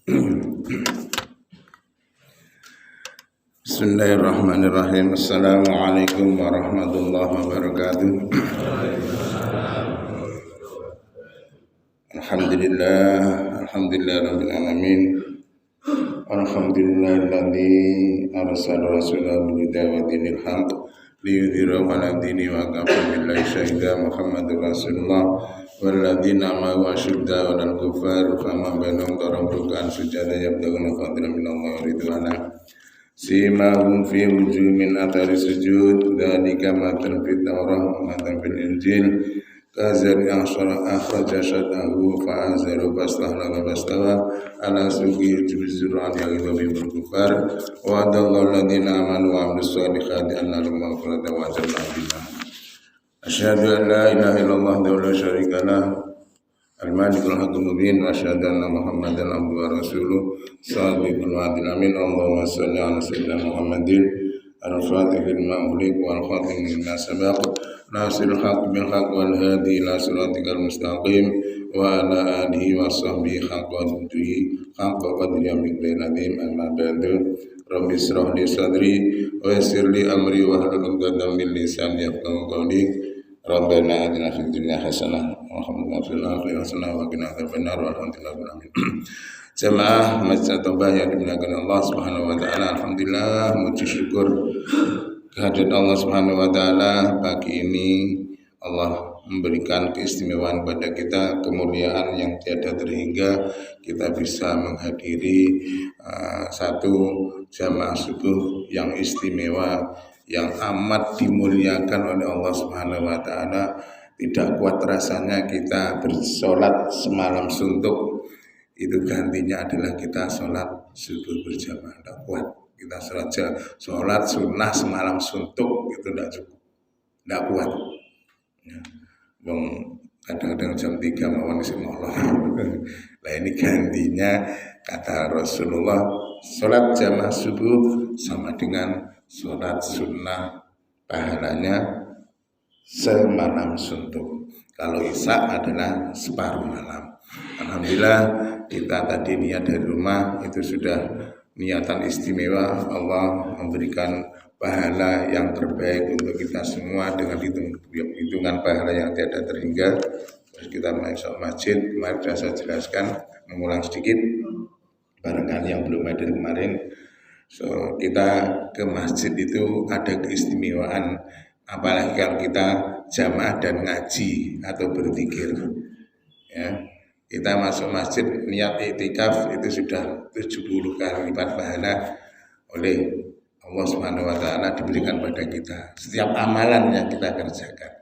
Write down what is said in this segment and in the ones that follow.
Bismillahirrahmanirrahim. Assalamualaikum warahmatullahi wabarakatuh. Alhamdulillah rabbil alamin. Alhamdulillahilladzi arsala rasulahu bil huda wa dinil haqq liyudhhirahu 'ala dini wa kafa billahi shahida. Muhammadur rasulullah walladzina ma'ahu asyiddaa'u 'alal kuffar fama bainahum tarabukan sujada yabtaghuna fadlan minallahi wa ridwana. Simahum fi wujuhihim min athari sujud dzalika mathalu fit Taurah wa mathalu fil Injil kazari akhraja syatahu fa azharu fastahlaka fastawa ala suqi yujizru'an yaghidhu bil kufar wa adallahu alladziina amanu wa 'amilus solihati anna lahum maghfiratan wa ajran 'azima. Asyhadu an la ilaha illallah wa la syarika lah al-malikul haqqul mubin wa asyhadu anna Muhammadan abduhu wa rasuluh shadiqul wa'dil amin. Allahumma shalli ala sayyidina Muhammadin al-fatihil lima ughliq wal khatimil lima sabaq nasiril haqqi bil haqqi wal hadi ila siratikal mustaqim wa ala alihi wa sahbihi haqqa qadri amrin azim. Amma ba'du, rabbi israh li sadri wa yassir li amri wa hlul 'uqdatam min lisani yafqahu qawli. Rabbana atina fid dunya hasanah wa fil akhirati hasanah wa qina adzabannar walhamdulillahi rabbil alamin. Jamaah Masjid At-Taubah yang dimuliakan Allah Subhanahu wa taala, alhamdulillah muji syukur kehadirat Allah Subhanahu wa taala. Pagi ini Allah memberikan keistimewaan pada kita, kemuliaan yang tiada terhingga. Kita bisa menghadiri satu jamaah subuh yang istimewa, yang amat dimuliakan oleh Allah Subhanahu wa taala. Tidak kuat rasanya kita bersolat semalam suntuk, itu gantinya adalah kita sholat subuh berjamaah. Tidak kuat kita sholat sunnah semalam suntuk, itu tidak cukup, tidak kuat ya. Kadang-kadang jam 3 mawon isi Allah. Nah ini gantinya, kata Rasulullah, sholat jamaah subuh sama dengan sholat sunnah, pahalanya semalam suntuk. Kalau isya adalah separuh malam. Alhamdulillah kita tadi niat dari rumah itu sudah niatan istimewa. Allah memberikan pahala yang terbaik untuk kita semua dengan hitungan pahala yang tiada terhingga. Terus kita masuk masjid, kemarin sudah saya jelaskan, mengulang sedikit barangkali yang belum hadir kemarin. So, kita ke masjid itu ada keistimewaan, apalagi kalau kita jamaah dan ngaji atau berzikir ya. Kita masuk masjid niat iktikaf itu sudah 70 kali lipat pahala oleh Allah Subhanahu wa taala diberikan pada kita. Setiap amalan yang kita kerjakan,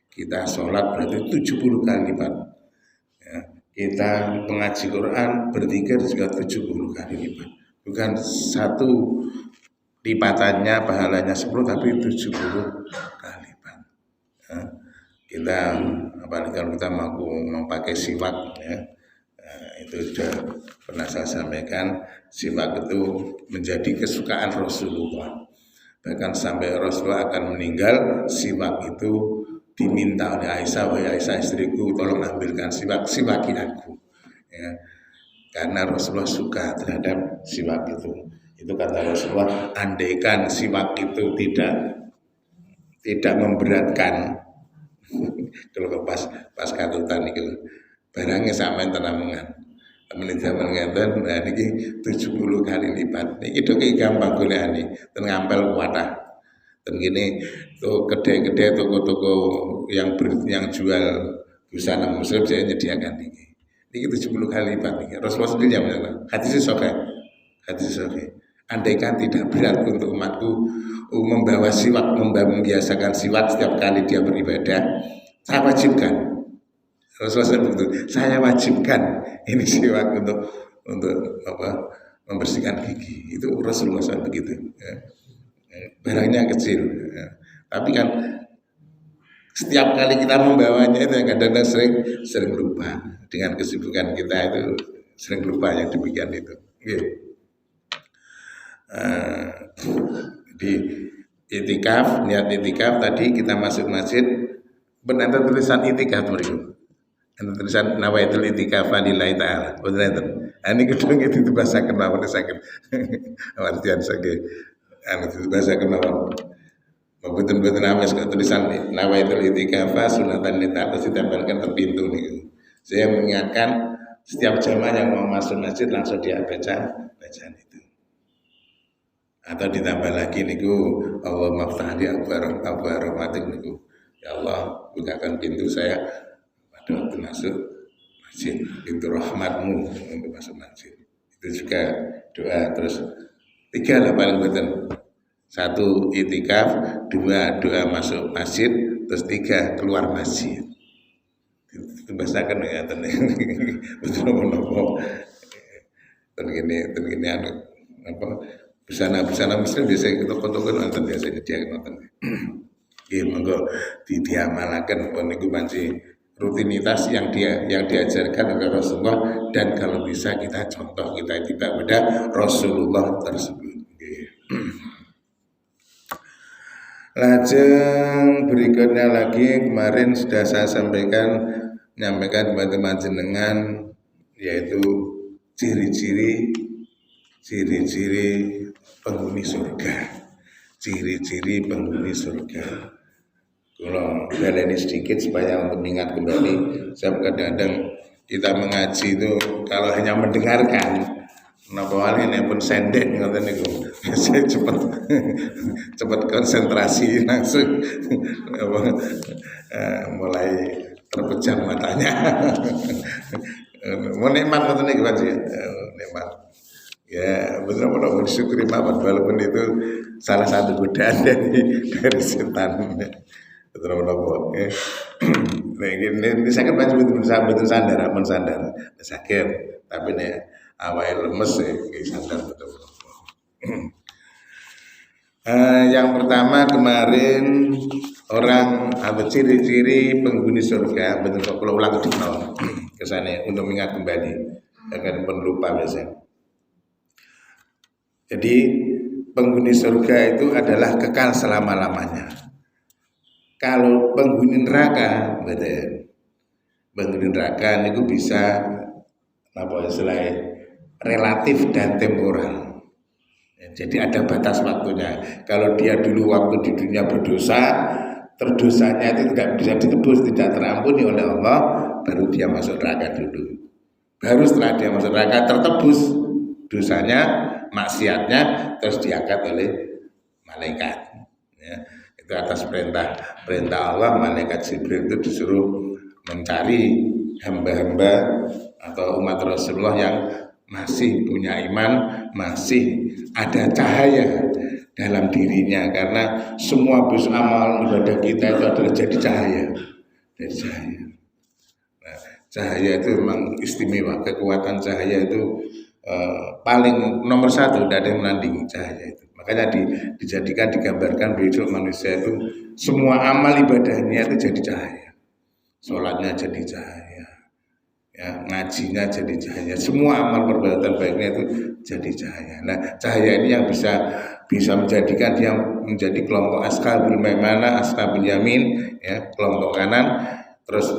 kita sholat berarti 70 kali lipat ya. Kita mengaji Quran, berzikir juga 70 kali lipat. Bukan satu lipatannya pahalanya 10, tapi 70 kali lipat ya. Kita apalagi kalau kita mampu memakai siwak ya, itu sudah pernah saya sampaikan, siwak itu menjadi kesukaan Rasulullah. Bahkan sampai Rasulullah akan meninggal, siwak itu diminta oleh Aisyah, wahai Aisyah istriku, tolong ambilkan siwak, siwaki aku ya. Karena Rasulullah suka terhadap siwak itu. Itu kata Rasulullah, andaikan siwak itu tidak memberatkan. Kalau pas katutan itu barangnya sama tenamungan. Temen zaman ngeten, nah ini 70 kali lipat. Ini doki gampang golekane, ten ngampel kuatah. Dan gini tuh gede-gede toko-toko yang jual busana muslim saya menyediakan ini. Ini 70 kali lipat nih. Rasulullah sendiri yang bilang, hadis sahih. Andaikan tidak berat untuk umatku membawa siwak, membiasakan siwak setiap kali dia beribadah, saya wajibkan. Rasulullah begitu, saya wajibkan ini siwak untuk membersihkan gigi. Itu Rasulullah SAW begitu. Ya. Barangnya kecil, ya. Tapi kan setiap kali kita membawanya itu kadang-kadang sering lupa dengan kesibukan kita, itu sering lupa yang demikian itu. Ya. Di itikaf, niat itikaf tadi kita masuk masjid, benar tulisan itikaf beriku. tulisan nawaitul itikafa lillahi taala. Betul itu. Ini kedung itu bahasa kenapa sakit. Artian sakit. Itu bahasa kenapa. Betul-betul amas tulisan nawaitul itikafa sunatan li taala ditempelkan terpintu nih. Saya mengingatkan setiap jamaah yang mau masuk masjid langsung dia bacaan itu. Atau ditambah lagi niku Allah maftahli akbar rahmatik niku. Ya Allah, bukakan pintu saya pada waktu masuk masjid, pintu rahmatmu untuk masuk masjid. Itu juga doa. Terus 3 lah paling penting. 1 itikaf, 2 doa masuk masjid, terus 3 keluar masjid. Itu bahasakan ya betul menapa. Tergini anu apa busana muslim biasa kita foto-foto nonton biasa dia nonton. Nggih monggo diamalaken niku panci rutinitas yang diajarkan oleh Rasulullah, dan kalau bisa kita contoh, kita pada Rasulullah tersebut. Lajeng berikutnya lagi kemarin sudah saya nyampaikan teman-teman jenengan, yaitu ciri-ciri penghuni surga. Ciri-ciri penghuni surga. Kalau baleni sedikit supaya untuk mengingat kembali. Saya kadang-kadang kita mengaji itu kalau hanya mendengarkan, napa ini pun sendek ngoten niku. Saya cepat konsentrasi langsung mulai terpejam matanya. Mau nikmat ngoten niku Pak. Nikmat. Ya, benar-benar bersyukuri mawon walaupun itu salah satu godaan dari setan. Betul-betul oke. Nah, ini sakit baca betul sandar, aman sandar. Sakit, tapi nih awal lemes sandar betul-betul. Yang pertama kemarin orang atau ciri-ciri penghuni surga, betul kalau ulang ke sana untuk mengingat kembali akan lupa biasanya. Jadi penghuni surga itu adalah kekal selama-lamanya. Kalau penghuni neraka, betul. Penghuni neraka itu bisa istilahnya relatif dan temporal. Jadi ada batas waktunya. Kalau dia dulu waktu di dunia berdosa, terdosanya itu tidak bisa ditebus, tidak terampuni oleh Allah, baru dia masuk neraka dulu. Baru setelah dia masuk neraka tertebus dosanya, maksiatnya, terus diangkat oleh malaikat. Ya, itu atas perintah Allah, malaikat Jibril itu disuruh mencari hamba-hamba atau umat Rasulullah yang masih punya iman, masih ada cahaya dalam dirinya, karena semua amal ibadah kita itu adalah jadi cahaya. Jadi cahaya. Nah, cahaya itu memang istimewa, kekuatan cahaya itu paling nomor 1, tidak ada yang menandingi cahaya itu. Makanya digambarkan besok manusia itu semua amal ibadahnya itu jadi cahaya. Sholatnya jadi cahaya, ya, ngajinya jadi cahaya, semua amal perbuatan baiknya itu jadi cahaya. Nah, cahaya ini yang bisa menjadikan dia menjadi kelompok ashabul maimanah, ashabul yamin, ya, kelompok kanan. Terus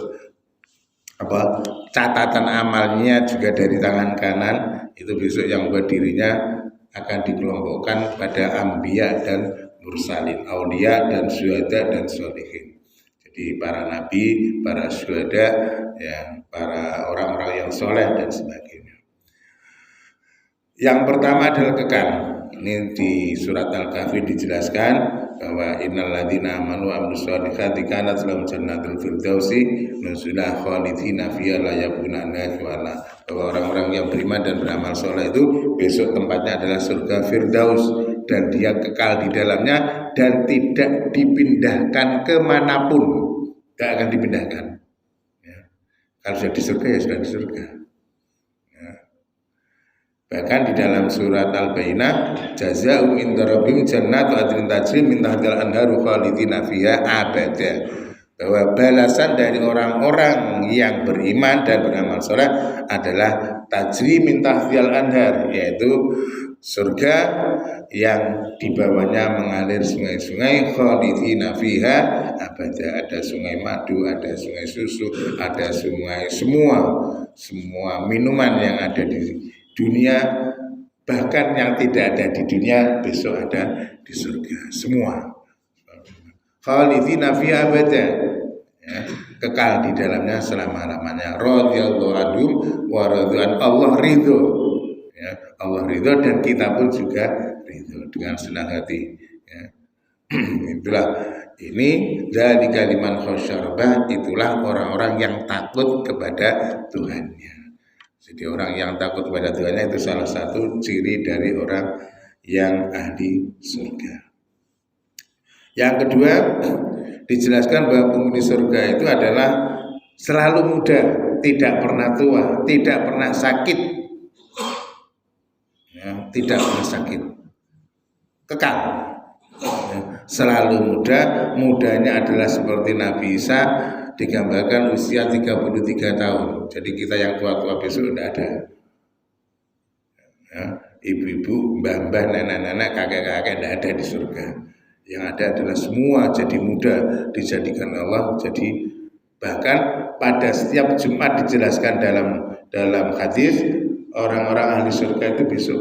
catatan amalnya juga dari tangan kanan, itu besok yang buat dirinya akan dikelompokkan pada anbiya dan mursalin, aulia dan syuhada dan sholihin. Jadi para nabi, para syuhada, ya, para orang-orang yang soleh dan sebagainya. Yang pertama adalah kekal. Ini di surat Al-Kahfi dijelaskan bahwa innal ladzina amanu wa amilus solihati kanat lahum jannatul firdausi nuzula khalidina fiha la yabghuna anha hiwala. Bahwa orang-orang yang beriman dan beramal soleh itu besok tempatnya adalah surga Firdaus, dan dia kekal di dalamnya dan tidak dipindahkan kemanapun, tidak akan dipindahkan. Ya. Kalau sudah di surga ya sudah di surga. Bahkan di dalam surat Al-Bayyinah, jazaa'u inda rabbihim jannatu adnin tajri min tahtiha al-anharu khalidina fiha abada. Bahwa balasan dari orang-orang yang beriman dan beramal saleh adalah tajri min tahtiha al-anhar, yaitu surga yang di bawahnya mengalir sungai-sungai khalidina fiha abada. Ada sungai madu, ada sungai susu, ada sungai semua minuman yang ada di dunia, bahkan yang tidak ada di dunia besok ada di surga semua. Khalidina fiha abada, ya, kekal di dalamnya selama-lamanya. Radhiyallahu anhum wa radwan, Allah ridho, ya, Allah ridho dan kita pun juga ridho dengan senang hati, ya. Itulah ini dari kaliman khasyarbah, itulah orang-orang yang takut kepada Tuhannya. Jadi orang yang takut kepada Tuhannya itu salah satu ciri dari orang yang ahli surga. Yang kedua, dijelaskan bahwa penghuni surga itu adalah selalu muda, tidak pernah tua, tidak pernah sakit, ya, tidak pernah sakit, kekal, ya, selalu muda. Mudanya adalah seperti Nabi Isa, digambarkan usia 33 tahun. Jadi kita yang tua-tua besok tidak ada, ya, ibu-ibu, mbah-mbah, nenek-nenek, kakek-kakek tidak ada di surga. Yang ada adalah semua jadi muda, dijadikan Allah. Jadi bahkan pada setiap Jumat dijelaskan dalam hadis, orang-orang ahli surga itu besok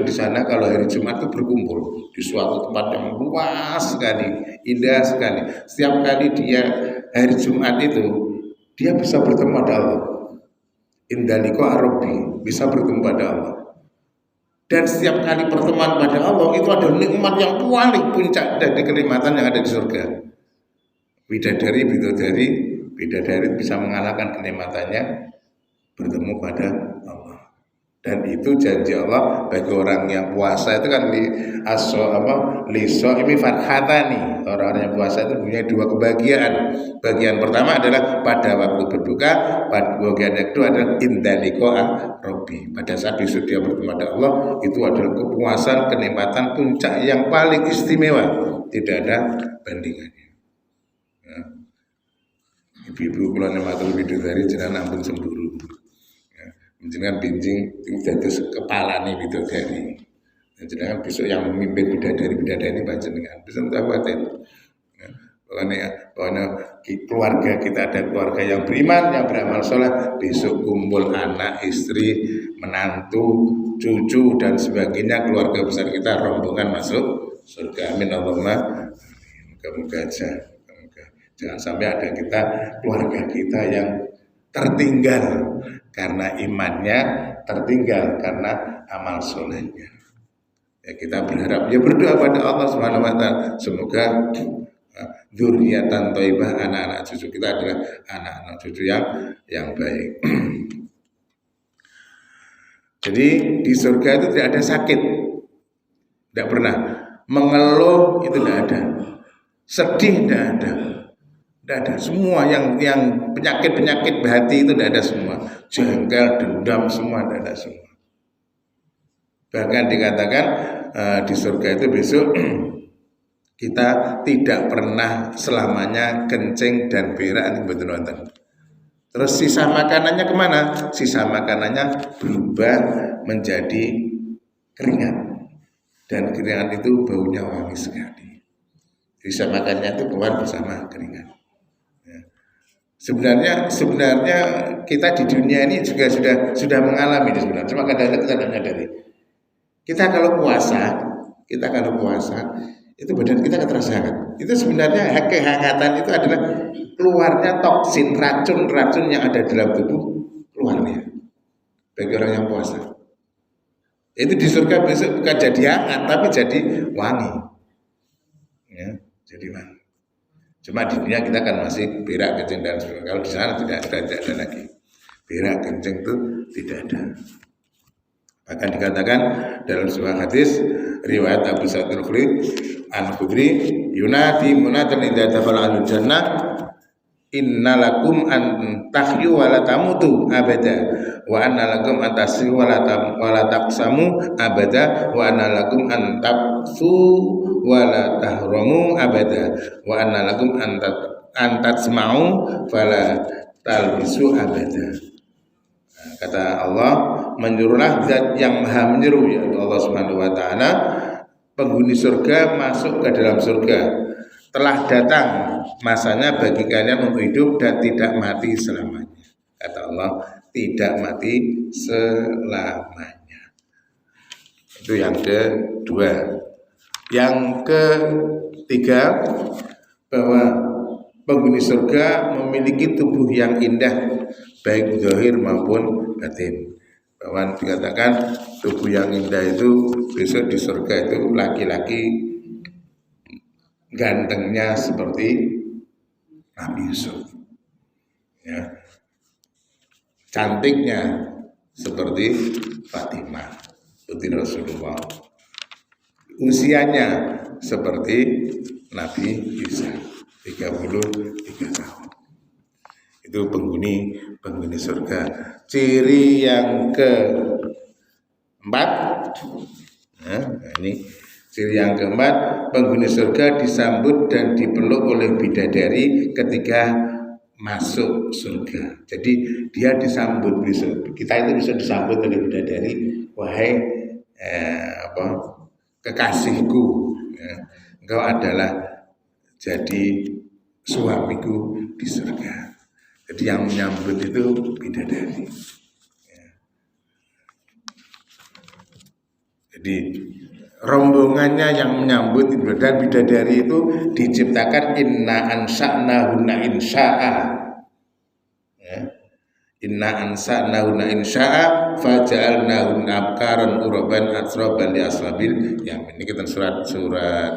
di sana kalau hari Jumat itu berkumpul di suatu tempat yang luas sekali, indah sekali. Setiap kali dia hari Jumat itu dia bisa bertemu pada Allah. Indaliko Arabi, bisa bertemu pada Allah. Dan setiap kali pertemuan pada Allah itu ada nikmat yang paling puncak dari kenikmatan yang ada di surga. Bidadari bisa mengalahkan kenikmatannya bertemu pada Allah. Dan itu janji Allah bagi orang yang puasa itu kan ini farhatani. Orang-orang yang puasa itu punya dua kebahagiaan. Bagian pertama adalah pada waktu berbuka, bagian yang kedua adalah indaliko Rabbi. Pada saat besok dia bertemu dengan Allah, itu adalah kepuasan, kenikmatan puncak yang paling istimewa, tidak ada bandingannya. Ya. Ibu-ibu kula nematul bidadari jenengan ampun semburu. Ya, jenengan binjing dados kepalane bidadari. Jenengan besok yang memimpin bidadari panjenengan. Bisa khawatir. Ya, pokoknya keluarga kita ada keluarga yang beriman, yang beramal soleh, besok kumpul anak, istri, menantu, cucu dan sebagainya, keluarga besar kita rombongan masuk surga. Amin Allahumma. Moga-moga aja. Jangan sampai ada keluarga kita yang tertinggal karena imannya, tertinggal karena amal solehnya. Ya, kita berharap, ya berdoa pada Allah Subhanahu wa taala, semoga dzurriatan thayyibah, anak-anak cucu kita adalah anak-anak cucu yang baik. Jadi di surga itu tidak ada sakit, tidak pernah mengeluh, itu tidak ada, sedih tidak ada. Tidak ada, semua yang penyakit-penyakit hati itu tidak ada semua. Jengkel, dendam, semua tidak ada semua. Bahkan dikatakan di surga itu besok kita tidak pernah selamanya kencing dan berak, betul nonton. Terus sisa makanannya kemana? Sisa makanannya berubah menjadi keringat, dan keringat itu baunya wangi sekali. Sisa makanannya itu keluar bersama keringat. Sebenarnya kita di dunia ini juga sudah mengalami ini sebenarnya. Cuma kadang-kadang kita tidak menyadari. Kita kalau puasa itu badan kita terasa hangat. Itu sebenarnya kehangatan itu adalah keluarnya toksin, racun yang ada dalam tubuh keluarnya. Bagi orang yang puasa. Itu di surga besok bukan jadi hangat tapi jadi wangi. Ya, jadi wangi. Cuma di dunia kita kan masih berak, kencing dan sebagainya. Kalau di sana tidak ada lagi. Berak, kencing itu tidak ada. Bahkan dikatakan dalam sebuah hadis riwayat Abu Sa'id Al-Khudri, yunadi munatan idza dakhala al-jannah innalakum an tahyu wa la tamutu abada wa annalakum an tasyu wa la taqsamu abada wa annalakum an taqsu wala tahramu abada wa anna lakum antat tasma'u fala talbisu abada. Kata Allah, menyuruhlah zat yang maha menyeru, yaitu Allah Subhanahu wa taala, penghuni surga masuk ke dalam surga. Telah datang masanya bagi kalian untuk hidup dan tidak mati selamanya. Kata Allah, tidak mati selamanya. Itu yang kedua. Yang ketiga, bahwa penghuni surga memiliki tubuh yang indah, baik zahir maupun batin. Bahwa dikatakan tubuh yang indah itu besok di surga itu laki-laki gantengnya seperti Nabi Yusuf, ya. Cantiknya seperti Fatimah putri Rasulullah, usianya seperti Nabi Isa 33 tahun. Itu penghuni surga. Ciri yang keempat, ini ciri yang keempat, penghuni surga disambut dan dipeluk oleh bidadari ketika masuk surga. Jadi dia disambut besok. Kita itu bisa disambut oleh bidadari, wahai kekasihku, ya, engkau adalah jadi suamiku di surga. Jadi yang menyambut itu bidadari, ya. Jadi rombongannya yang menyambut bidadari itu diciptakan inna ansa'nahunna insya'a, ya. Inna ansa'nahunna insya'a faja'alnahunna abkaran uraban atraban li ashabil yamin. Ini kita surat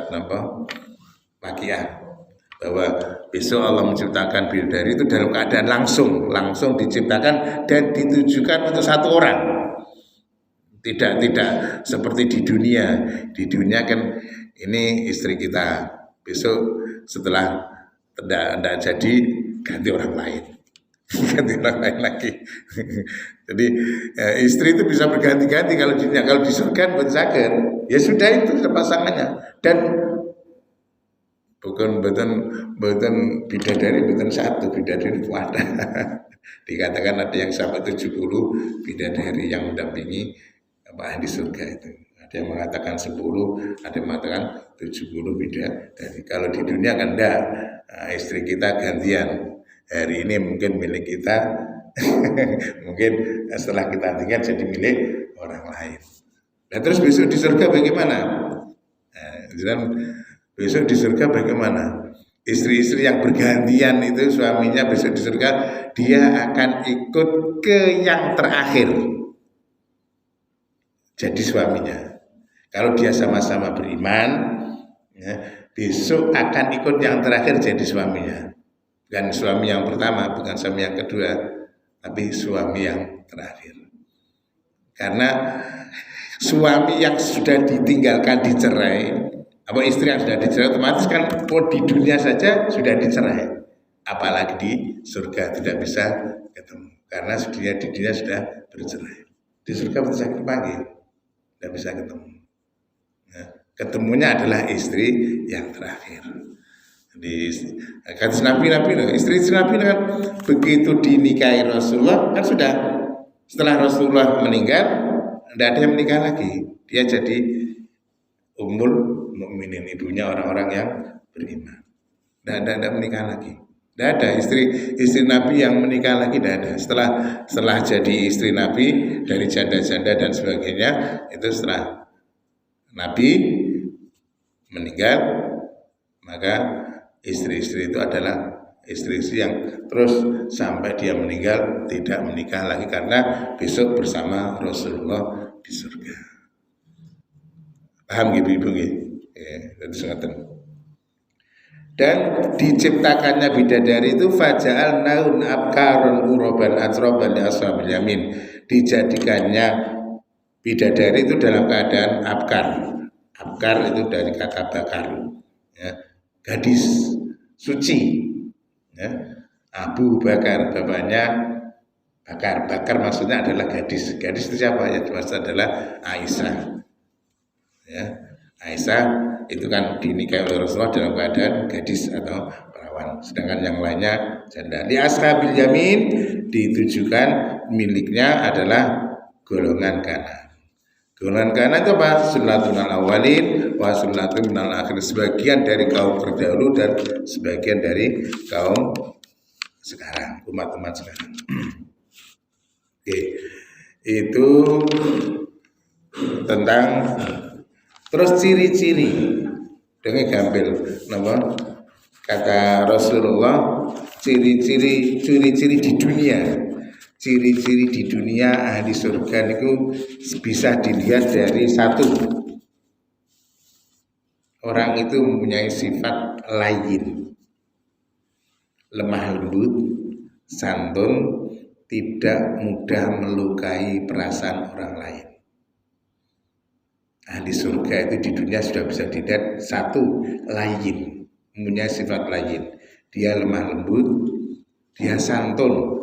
apa? Waqiah. Bahwa besok Allah menciptakan bidadari itu dalam keadaan langsung diciptakan dan ditujukan untuk satu orang. Tidak seperti di dunia. Di dunia kan ini istri kita, besok setelah tidak jadi ganti orang lain. Ganti orang lain lagi. Jadi istri itu bisa berganti-ganti kalau di dunia. Kalau di surga betul, ya sudah itu pasangannya. Dan bukan bidadari, bukan satu bidadari itu ada. Dikatakan ada yang sampai 70 bidadari yang mendampingi di surga itu. Ada yang mengatakan 10, ada yang mengatakan 70 bidadari. Kalau di dunia kan enggak, istri kita gantian. Hari ini mungkin milik kita, mungkin setelah kita tinggal jadi milik orang lain. Nah terus besok di surga bagaimana? Besok di surga bagaimana? Istri-istri yang bergantian itu suaminya besok di surga, dia akan ikut ke yang terakhir jadi suaminya. Kalau dia sama-sama beriman, ya, besok akan ikut yang terakhir jadi suaminya. Bukan suami yang pertama, bukan suami yang kedua, tapi suami yang terakhir. Karena suami yang sudah ditinggalkan, dicerai, apa istri yang sudah dicerai otomatis kan di dunia saja sudah dicerai, apalagi di surga tidak bisa ketemu karena di dunia sudah bercerai. Di surga bisa dipanggil, tidak bisa ketemu. Nah, ketemunya adalah istri yang terakhir. Di kata Nabi istri Nabi kan begitu dinikahi Rasulullah kan sudah, setelah Rasulullah meninggal tidak ada yang menikah lagi, dia jadi Ummul Mukminin, ibunya orang-orang yang beriman. Tidak ada menikah lagi. Tidak ada istri Nabi yang menikah lagi, tidak ada. Setelah jadi istri Nabi dari janda-janda dan sebagainya, itu setelah Nabi meninggal, maka istri-istri itu adalah istri-istri yang terus sampai dia meninggal tidak menikah lagi karena besok bersama Rasulullah di surga. Paham gitu ibu? Dan diciptakannya bidadari itu faja'al naun abkarun uroban atroban li ashabil yamin. Dijadikannya bidadari itu dalam keadaan abkar. Abkar itu dari kata bakar, ya, gadis suci, ya. Abu Bakar bapaknya bakar maksudnya adalah gadis itu siapa? Ya maksudnya adalah Aisyah, ya. Aisyah itu kan dinikahi oleh Rasulullah dalam keadaan gadis atau perawan. kawan, sedangkan yang lainnya janda. Li ashabil yamin ditujukan miliknya adalah golongan kanan. Golongan kanan itu apa? Sunnatun al-awwalin wa sunnatun al-akhir. Sebagian dari kaum terdahulu dan sebagian dari kaum sekarang, umat-umat sekarang. Oke. Itu tentang terus ciri-ciri dengan gampil nama kata Rasulullah, ciri-ciri di dunia. Ciri-ciri di dunia ahli surga itu bisa dilihat dari satu, orang itu mempunyai sifat layin, lemah lembut, santun, tidak mudah melukai perasaan orang lain. Ahli surga itu di dunia sudah bisa dilihat satu, layin, mempunyai sifat layin. Dia lemah lembut, dia santun,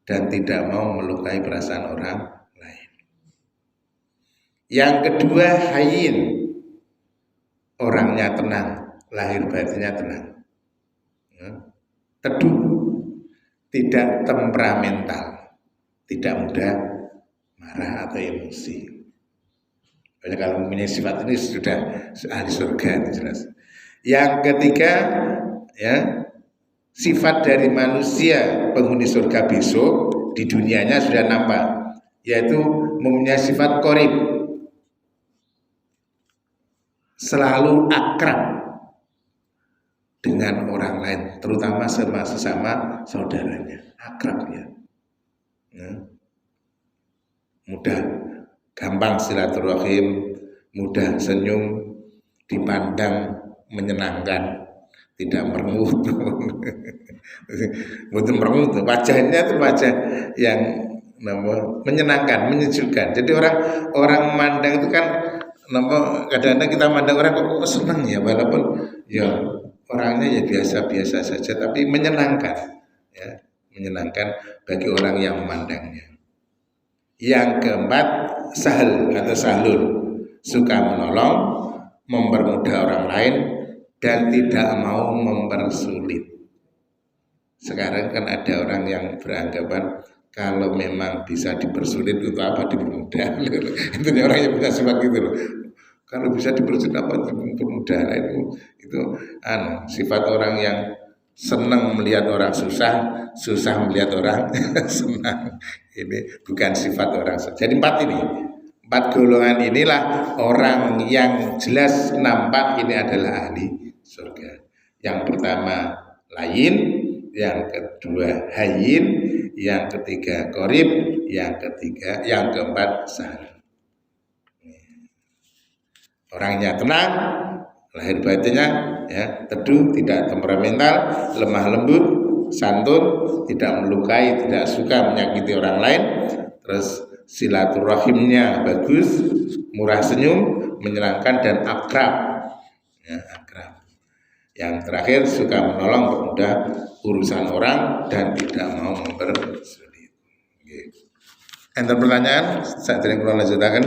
dan tidak mau melukai perasaan orang lain. Yang kedua, hayyin, orangnya tenang, lahir batinnya tenang, teduh, tidak temperamental, tidak mudah marah atau emosi. Banyak kalau mempunyai sifat ini sudah ahli surga, itu jelas. Yang ketiga, ya, sifat dari manusia penghuni surga besok di dunianya sudah nampak, yaitu mempunyai sifat qorib, selalu akrab dengan orang lain, terutama sesama saudaranya, akrabnya, mudah, gampang silaturahim, mudah senyum, dipandang menyenangkan, tidak merengut. Bukan merengut, wajahnya itu wajah yang menyenangkan, menyejukkan. Jadi orang memandang itu kan, kadang-kadang kita memandang orang kok senang ya, walaupun ya orangnya ya biasa-biasa saja, tapi menyenangkan, ya, menyenangkan bagi orang yang memandangnya. Yang keempat, sahal atau sahlul, suka menolong, mempermudah orang lain, dan tidak mau mempersulit. Sekarang kan ada orang yang beranggapan kalau memang bisa dipersulit itu apa dipermudah. Itu orang yang punya sifat gitu loh. Kalau bisa dipersulit apa dipermudah, itu sifat orang yang senang melihat orang susah, susah melihat orang senang. Ini bukan sifat orang. Jadi empat golongan inilah orang yang jelas nampak ini adalah ahli surga. Yang pertama layin, yang kedua hayyin, yang ketiga qorib, yang keempat sahal. Orangnya tenang, lahir batinnya ya, teduh, tidak temperamental, lemah lembut, santun, tidak melukai, tidak suka menyakiti orang lain, terus silaturahimnya bagus, murah senyum, menyenangkan dan akrab. Ya, akrab. Yang terakhir suka menolong, mempermudah urusan orang dan tidak mau mempersulit. Enter pertanyaan, saya tidak perlu lanjutkan.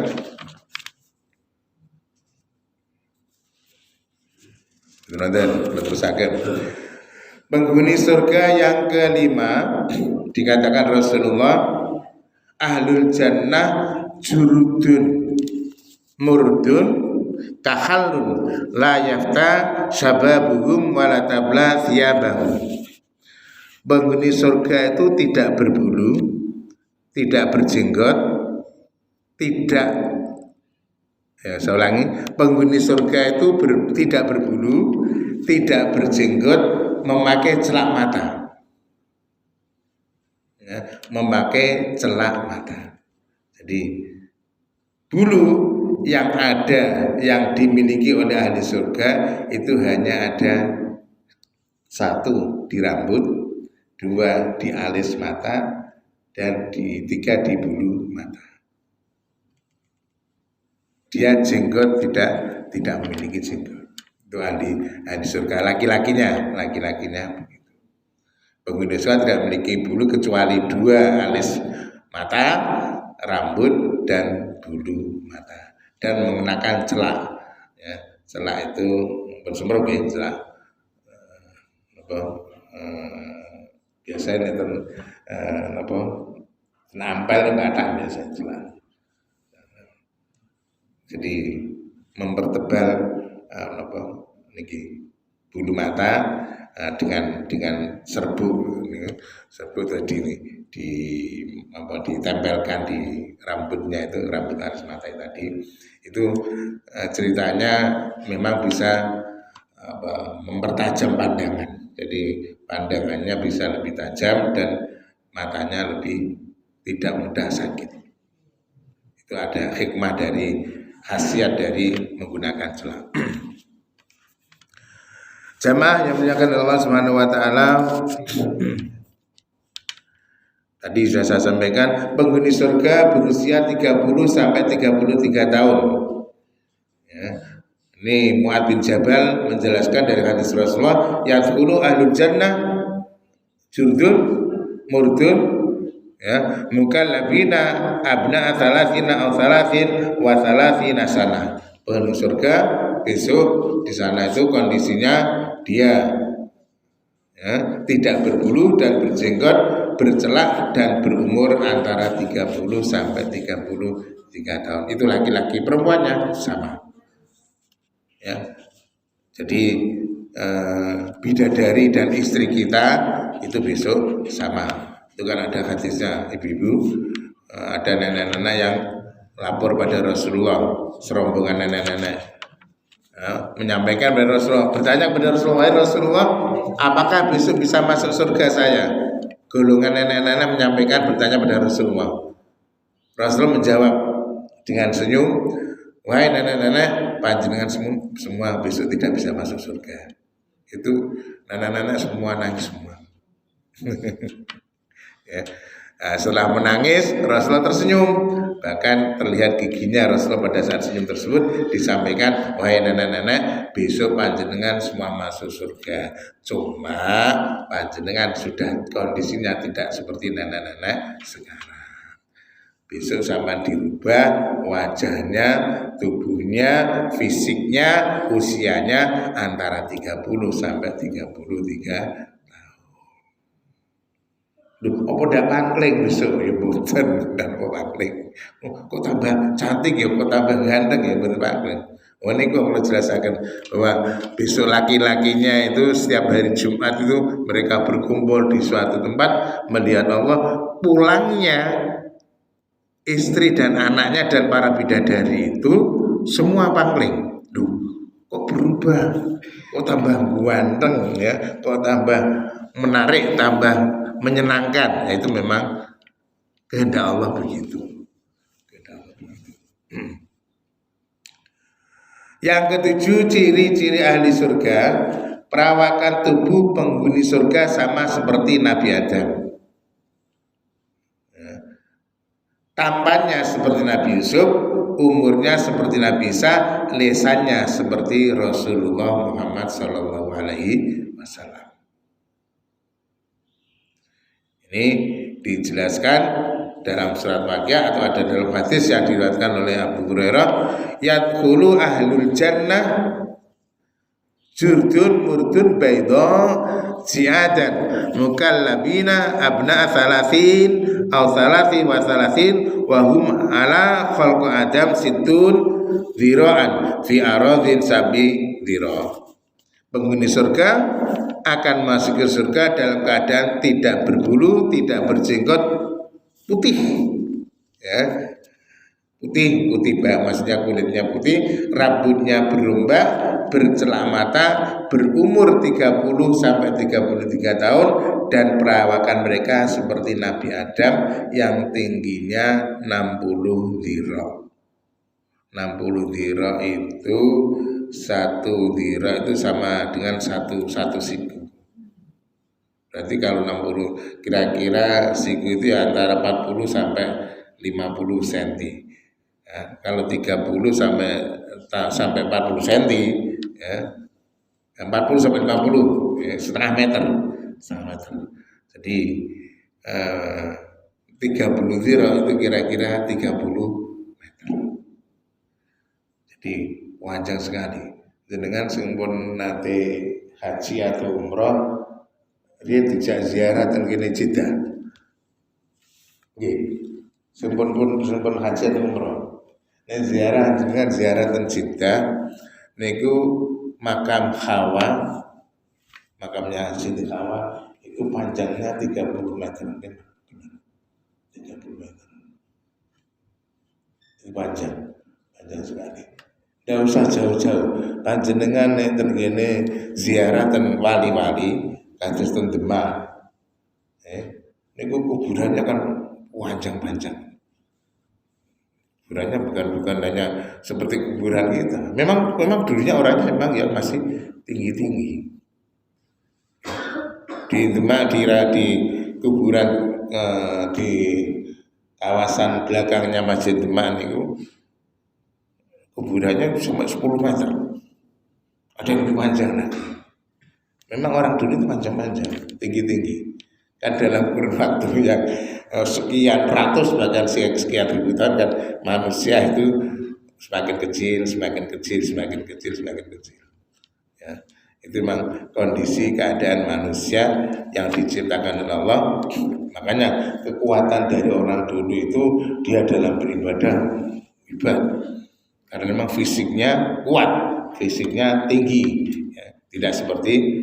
Penghuni surga yang kelima dikatakan Rasulullah, ahlul jannah jurudun murdun tahallun la yafta syababuhum wala tabla thiyabahum. Penghuni surga itu tidak berbulu, tidak berjenggot, tidak, ya saya ulangi, penghuni surga itu tidak berbulu, tidak berjenggot, memakai celak mata, ya, memakai celak mata. Jadi bulu yang ada, yang dimiliki oleh ahli surga itu hanya ada satu di rambut, dua di alis mata, dan tiga di bulu mata. Dia jenggot tidak memiliki jenggot. Itu ahli surga. Laki-lakinya begitu. Penghuni surga tidak memiliki bulu kecuali dua alis mata, rambut, dan bulu mata, dan mengenakan celak. Ya, celak itu bersumber celak apa biasanya nenten apa nampel batak biasa celak. Jadi mempertebal apa niki bulu mata dengan serbuk tadi di apa ditempelkan di rambutnya itu rambut alis mata tadi itu ceritanya memang bisa mempertajam pandangan. Jadi pandangannya bisa lebih tajam dan matanya lebih tidak mudah sakit. Itu ada hikmah dari khasiat dari menggunakan celak. Jamaah yang muliakan Allah Subhanahu wa taala. Tadi sudah saya sampaikan penghuni surga berusia 30 sampai 33 tahun. Ya. Ini Mu'adz bin Jabal menjelaskan dari hadis Rasulullah, yadkhulu ahlul jannah jurdun murdun ya mukallabina abna'a thalathina aw thalathin wa thalathina sana. Penghuni surga besok di sana itu kondisinya dia ya, tidak berbulu dan berjenggot, bercelak dan berumur antara 30 sampai 33 tahun. Itu laki-laki, perempuannya sama. Ya. Jadi bidadari dan istri kita itu besok sama. Itu kan ada hadisnya ibu-ibu, ada nenek-nenek yang lapor pada Rasulullah, serombongan nenek-nenek menyampaikan kepada Rasulullah, bertanya kepada Rasulullah, Rasulullah, apakah besok bisa masuk surga saya? Golongan nenek-nenek menyampaikan bertanya pada Rasulullah. Rasulullah menjawab dengan senyum, wahai nenek-nenek, panjenengan semua besok tidak bisa masuk surga. Itu nenek-nenek semua nangis semua. Ya. Nah, setelah menangis Rasulullah tersenyum, bahkan terlihat giginya Rasulullah pada saat senyum tersebut. Disampaikan, wahai nenek-nenek, besok panjenengan semua masuk surga. Cuma panjenengan sudah kondisinya tidak seperti nenek-nenek sekarang. Besok sama dirubah wajahnya, tubuhnya, fisiknya, usianya antara 30 sampai 33 apa dak pangling besok ya boten dan kok pangling. Kok tambah cantik ya, kok tambah ganteng ya boten pangling. Oh ini kok kalau jelaskan bahwa besok laki-lakinya itu setiap hari Jumat itu mereka berkumpul di suatu tempat melihat Allah, pulangnya istri dan anaknya dan para bidadari itu semua pangling. Duh, kok berubah? Kok tambah ganteng ya? Kok tambah menarik, tambah menyenangkan. Ya, itu memang kehendak Allah begitu. Yang ketujuh, ciri-ciri ahli surga, perawakan tubuh penghuni surga sama seperti Nabi Adam. Tampannya seperti Nabi Yusuf, umurnya seperti Nabi Isa, lesannya seperti Rasulullah Muhammad Sallallahu Alaihi Wasallam. Ini dijelaskan dalam surat Waqiah atau ada dalam hadis yang diriwayatkan oleh Abu Hurairah, yadkhulu ahlul jannah jurdun murdun baydha ziadan mukallabina abna thalathin aw thalathi wa thalathin wa hum ala khalqu adam situn dhira'an fi aradhin sabi dhira'. Penghuni surga akan masuk ke surga dalam keadaan tidak berbulu, tidak berjenggot, putih, ya, putih maksudnya kulitnya putih, rambutnya berombak, bercelak mata, berumur 30 sampai 33 tahun, dan perawakan mereka seperti Nabi Adam yang tingginya 60 dhira'. 60 dhira' itu satu dhira' itu sama dengan satu siku. Berarti kalau 60 kira-kira siku itu ya antara 40 sampai 50 cm. Ya, kalau 30 sampai 40 cm ya. 40 sampai 50 ya, setengah meter. Jadi 30 dhira' itu kira-kira 30 meter. Jadi panjang sekali. Dengan sempun nate haji atau umroh Dia dijak ziarah teng kene Jeddah. Nggih. Sampun haji atau umroh. Nek ziarah dengan ziarah teng Jeddah niku makam Hawa, makamnya Siti Hawa itu panjangnya 30 meter kan. 30 meter. Itu panjang sekali. Tidak usah jauh-jauh. Panjenengan nek ten kene ziarah ten wali-wali kados ten Demak. Niku kuburannya kan panjang. Kuburannya bukan hanya seperti kuburan kita. Memang dulunya orangnya memang ya masih tinggi. Di Demak di kuburan di kawasan belakangnya Masjid Demak itu kuburannya cuma 10 meter. Ada yang lebih panjang lagi. Memang orang dulu itu panjang, tinggi. Kan dalam kurun waktu yang sekian ratus bahkan sekian ribu tahun kan manusia itu semakin kecil. Ya, itu memang kondisi keadaan manusia yang diciptakan oleh Allah. Makanya kekuatan dari orang dulu itu dia dalam beribadah hebat. Karena memang fisiknya kuat, fisiknya tinggi, ya, tidak seperti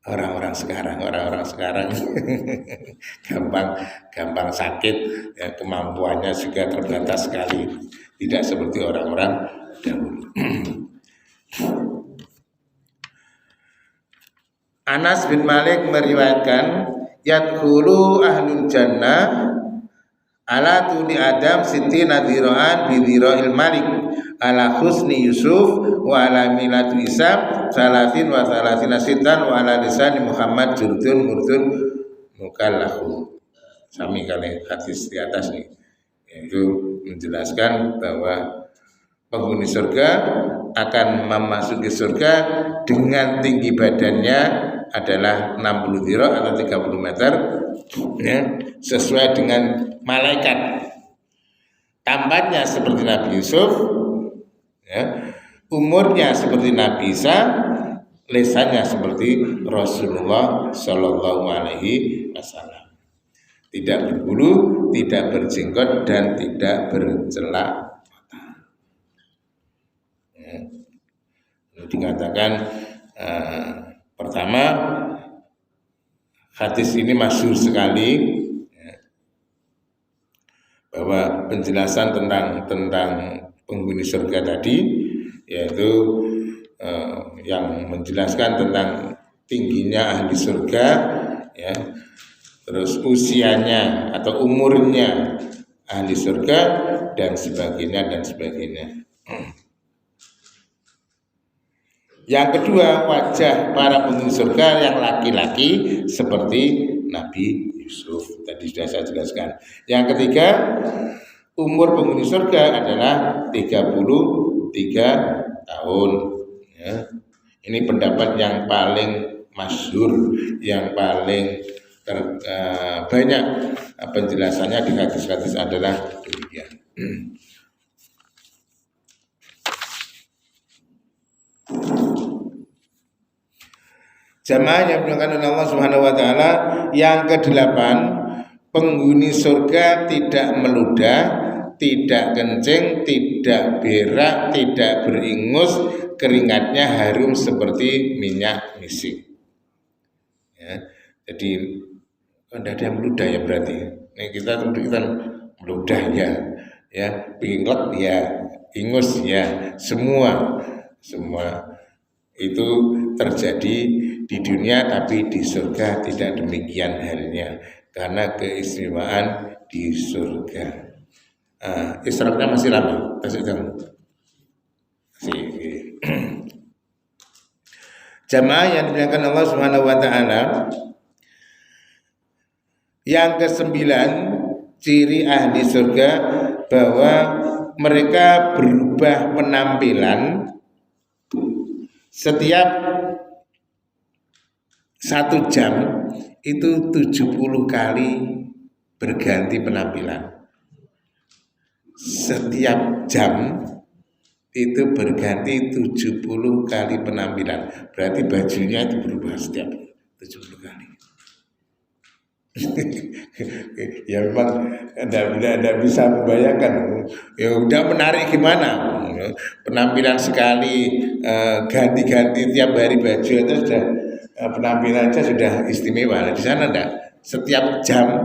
orang-orang sekarang gampang sakit, ya, kemampuannya juga terbatas sekali, tidak seperti orang-orang dahulu. Anas bin Malik meriwayatkan, yadkhulu ahlul jannah ala tuli Adam siti nadhiroan bidhiroil Malik ala husni Yusuf wa ala milatu Isa salatin wa salatina sitan wa ala lisani Muhammad jurdun murdun mukallahu. Sami kali hadis di atas nih, yaitu menjelaskan bahwa penghuni surga akan memasuki surga dengan tinggi badannya adalah 60 dhira atau 30 meter, ya, sesuai dengan malaikat. Tampaknya seperti Nabi Yusuf, ya, umurnya seperti Nabi Isa, lesannya seperti Rasulullah Shallallahu Alaihi Wasallam. Tidak berbulu, tidak berjenggot dan tidak bercelak mata. Ya. Dikatakan pertama, hadis ini masyhur sekali, ya, bahwa penjelasan tentang penghuni surga tadi, yaitu yang menjelaskan tentang tingginya ahli surga, ya, terus usianya atau umurnya ahli surga dan sebagainya. Yang kedua, wajah para penghuni surga yang laki-laki seperti Nabi Yusuf, tadi sudah saya jelaskan. Yang ketiga, umur penghuni surga adalah 33 tahun, ya. Ini pendapat yang paling masyhur, yang paling banyak penjelasannya di hadis-hadis adalah demikian. Jamaah yang dimuliakan oleh Allah Subhanahu wa taala, yang kedelapan, penghuni surga tidak meludah, tidak kencing, tidak berak, tidak beringus, keringatnya harum seperti minyak misik. Ya, jadi tidak ada yang meludah ya berarti. Ini kita meludah ya, pinget ya, ingus ya, semua itu terjadi di dunia, tapi di surga tidak demikian halnya karena keistimewaan di surga. Israknya masih lama, Jamaah yang dimuliakan Allah Subhanahu wa taala, yang kesembilan, ciri ahli surga bahwa mereka berubah penampilan setiap 1 jam itu 70 kali berganti penampilan. Setiap jam itu berganti 70 kali penampilan. Berarti bajunya itu berubah setiap 70 kali. Ya memang Anda bisa membayangkan ya udah menarik gimana penampilan sekali, ganti-ganti tiap hari baju itu sudah penampilannya sudah istimewa. Nah, di sana enggak, setiap jam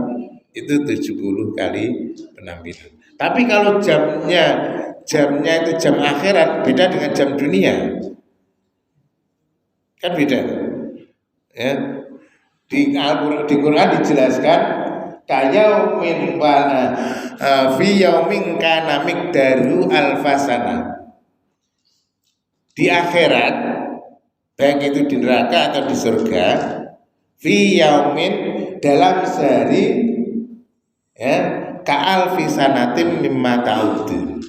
itu 70 kali penampilan. Tapi kalau jamnya itu jam akhirat, beda dengan jam dunia, kan beda ya. Di Quran dijelaskan kayaumin fi yaumin kana miqdaru alfasana. Di akhirat, baik itu di neraka atau di surga, fi yaumin, dalam sehari ya, ka alfi sanatin mimma ta'udun,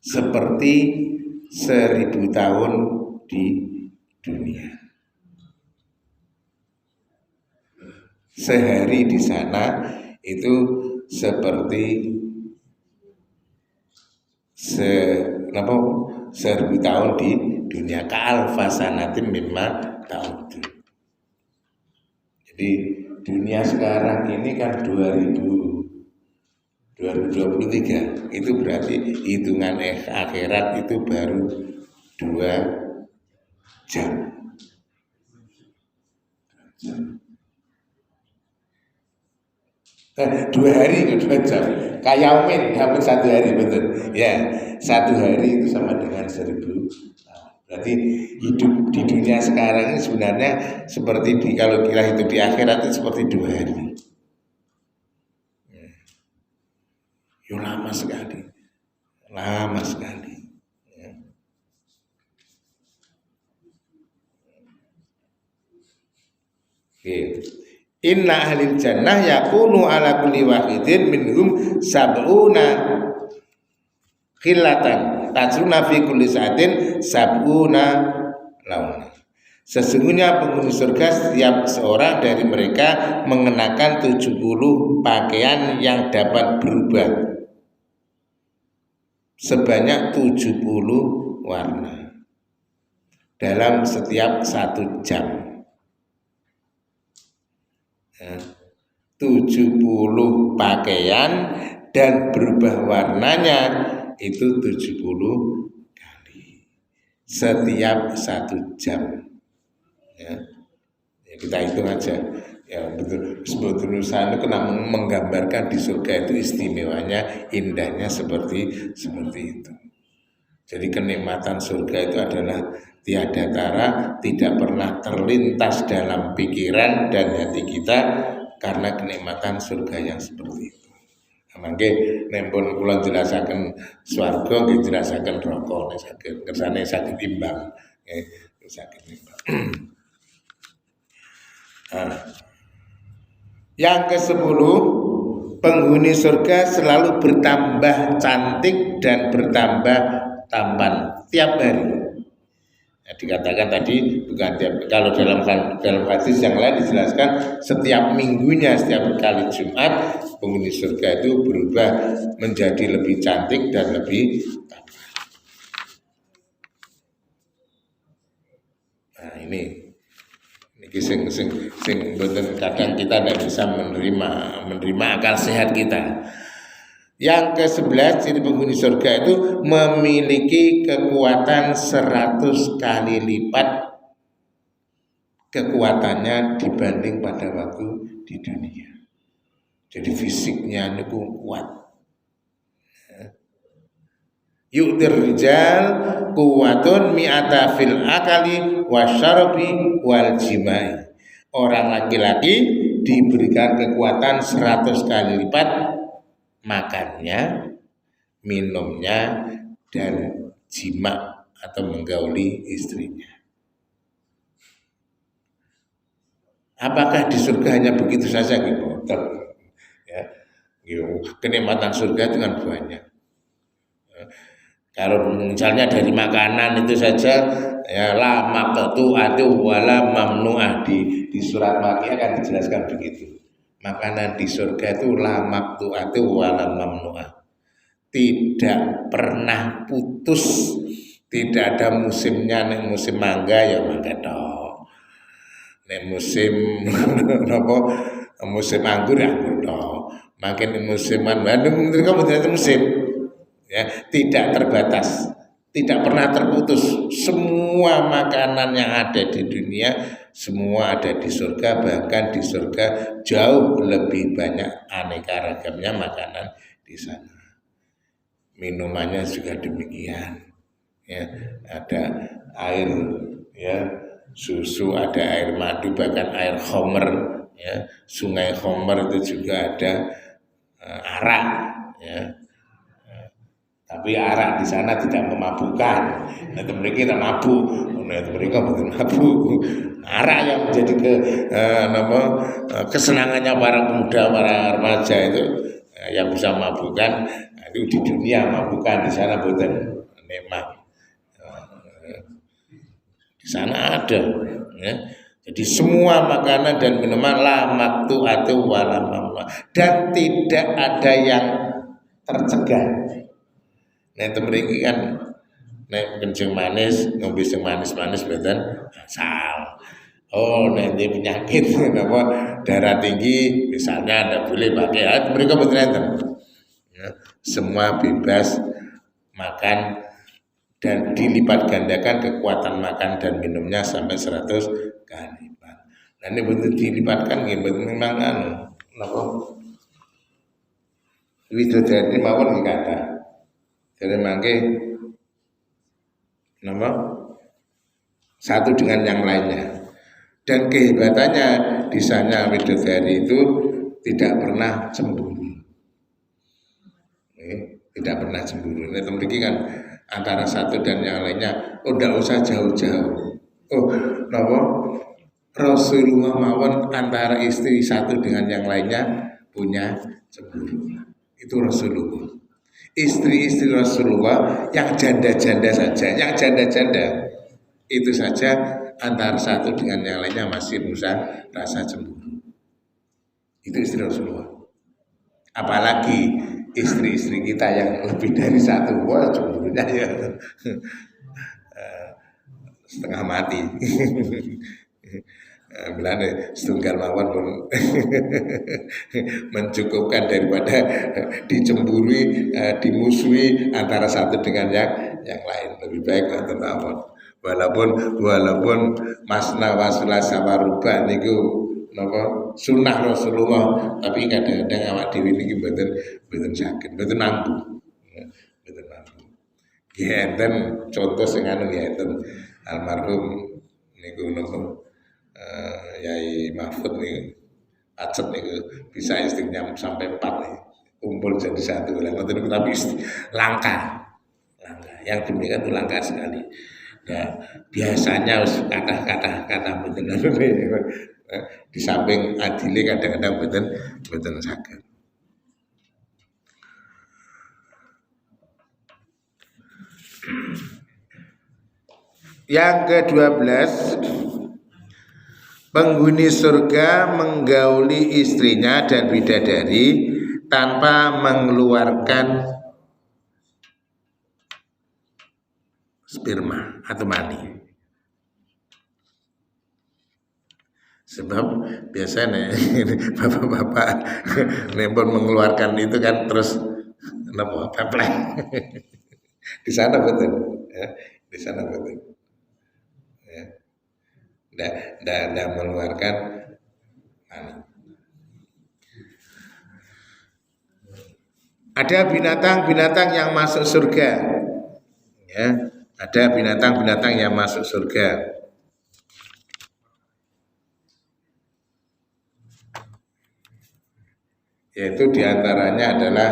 seperti 1000 tahun di dunia. Sehari di sana itu seperti 1000 tahun di dunia. Ka'alfasanatin mimma ta'udun. Jadi dunia sekarang ini kan 2023, itu berarti hitungan akhirat itu baru 2 jam. 2 hari ke 2 jam. Kayaumin dapat 1 hari, betul. Ya, 1 hari itu sama dengan 1000 tahun. Berarti hidup di dunia sekarang ini sebenarnya seperti kalau kita hidup di akhirat itu seperti 2 hari. Ya, lama sekali. Lama sekali. Ya. Oke. Inna ahlil jannah yakunu ala kulli wahidin minhum sab'una khillatan tajruna fi kulli sa'atin sab'una launa. Sesungguhnya penghuni surga setiap seorang dari mereka mengenakan 70 pakaian yang dapat berubah sebanyak 70 warna dalam setiap 1 jam. 70 pakaian dan berubah warnanya itu 70 kali setiap 1 jam. Ya, kita hitung aja. Ya betul, sebetulnya saya kena menggambarkan di surga itu istimewanya, indahnya seperti itu. Jadi kenikmatan surga itu adalah tiada tara, tidak pernah terlintas dalam pikiran dan hati kita karena kenikmatan surga yang seperti itu. Mangke nempun kula jelasaken swarga nggih jelasaken neraka nek saged kersane saged imbang nggih saged imbang. Yang ke-10, penghuni surga selalu bertambah cantik dan bertambah tampan tiap hari. Nah, dikatakan tadi bukan tiap, kalau dalam hadis yang lain dijelaskan setiap minggunya, setiap kali Jumat penghuni surga itu berubah menjadi lebih cantik dan lebih tampan. Nah ini sing bener kadang kita tidak bisa menerima akal sehat kita. Yang ke-11, jadi penghuni surga itu memiliki kekuatan 100 kali lipat kekuatannya dibanding pada waktu di dunia. Jadi fisiknya itu kuat. Yu'tir rijal kuwatun mi'ata fil akali wasyarabi wal jimai. Orang laki-laki diberikan kekuatan 100 kali lipat makannya, minumnya, dan jima atau menggauli istrinya. Apakah di surga hanya begitu saja gitu? Ya, kenikmatan surga itu kan banyak. Kalau misalnya dari makanan itu saja ya la maqtu'atu wala mamnu'ah di surat Makkiyah akan dijelaskan begitu. Makanan di surga itu la maqtu'atu wala mamnu'ah. Tidak pernah putus, tidak ada musimnya, nek musim mangga ya mangga tok. nek musim napa musim anggur ya anggur toh. Makin musiman Bandung mereka betul musim ya, tidak terbatas, tidak pernah terputus. Semua makanan yang ada di dunia semua ada di surga, bahkan di surga jauh lebih banyak aneka ragamnya makanan di sana. Minumannya juga demikian ya, ada air ya, susu, ada air madu, bahkan air Homer ya, sungai Homer itu juga ada arak ya. Tapi arak di sana tidak memabukkan. Nah, mereka tidak mabuk. Nah, mereka betul mabuk. Arak yang menjadi kesenangannya para pemuda, para remaja itu yang bisa mabukkan. Nah, itu di dunia mabukkan, di sana betul memang. Di sana ada ya. Jadi semua makanan dan minuman la maktu'atu wala mamnu'ah, dan tidak ada yang tercegah. Nah itu mereka kan nek kencing manis, ngombe sing manis-manis mboten asal. Oh, nanti penyakit apa darah tinggi misalnya Anda boleh pakai, mereka betul ya, semua bebas makan dan dilipat gandakan kekuatan makan dan minumnya sampai 100 kali lipat. Nah ini betul dilipatkan gitu, memang napa widodari mawon kata. Jadi mangke napa satu dengan yang lainnya. Dan kehebatannya di sana widodari itu tidak pernah cemburu. Tidak pernah cemburu. Nah, memiliki kan antara satu dan yang lainnya. Oh, tidak usah jauh-jauh. Oh, napa Rasulullah mawon antara istri satu dengan yang lainnya punya cemburu. Itu Rasulullah. Istri-istri Rasulullah yang janda-janda saja, yang janda-janda itu saja antara satu dengan yang lainnya masih rasa cemburu. Itu istri Rasulullah. Apalagi istri-istri kita yang lebih dari satu, wah cemburunya ya setengah mati. Belanda setunggal mawon pun mencukupkan daripada dicemburui, dimusuhi antara satu dengan yang lain. Lebih baik nonton mawon. Walaupun masna wasula sawaruba niku napa sunah Rasulullah, tapi kadang-kadang awak dhewe niki mboten saged, mboten mampu. Mboten mampu. Enten contoh sing anu enten almarhum niku napa Yai Mahfud nih pacet nih bisa istrinya sampai 4 nih, kumpul jadi satu. Tapi langka, yang demikian itu langka sekali. Nah, biasanya kata betul di samping adile kadang-kadang betul sakit. Yang ke-12, penghuni surga menggauli istrinya dan bidadari tanpa mengeluarkan sperma atau mani. Sebab biasanya bapak-bapak nempel mengeluarkan itu kan terus peplek. Di sana betul, ya. Di sana betul. Ya. Tidak mengeluarkan mani. Ada binatang-binatang yang masuk surga. Ya, ada binatang-binatang yang masuk surga. Yaitu diantaranya adalah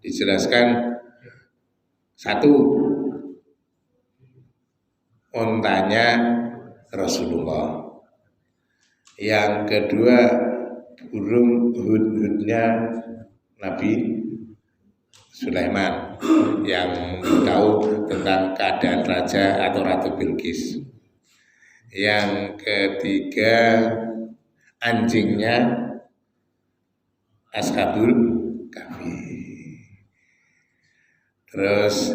dijelaskan satu, untanya Rasulullah. Yang kedua, burung hudhudnya Nabi Sulaiman yang tahu tentang keadaan raja atau Ratu Bilqis. Yang ketiga, anjingnya Ashabul Kahfi. Terus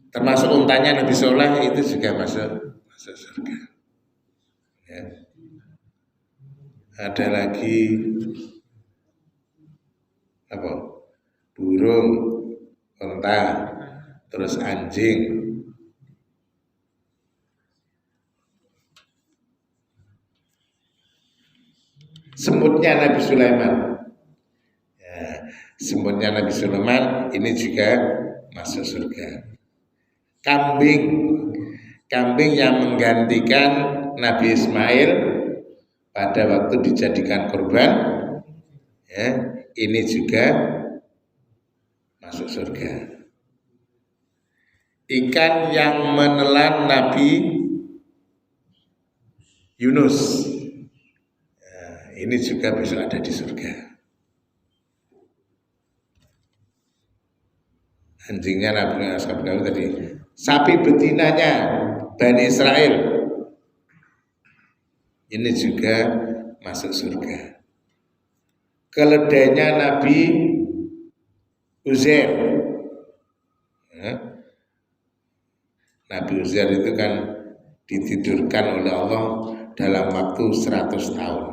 termasuk untanya Nabi Soleh itu juga masuk surga. Ya. ada lagi apa? Burung, unta, terus anjing. Semutnya Nabi Sulaiman. Ya, semutnya Nabi Sulaiman ini juga masuk surga. Kambing, kambing yang menggantikan Nabi Ismail pada waktu dijadikan kurban, ya, ini juga masuk surga. Ikan yang menelan Nabi Yunus, ini juga besok ada di surga. Anjingnya Nabi Ashab tadi. Sapi betinanya Bani Israel, ini juga masuk surga. Keledainya Nabi Uzair. Nabi Uzair itu kan ditidurkan oleh Allah dalam waktu 100 tahun.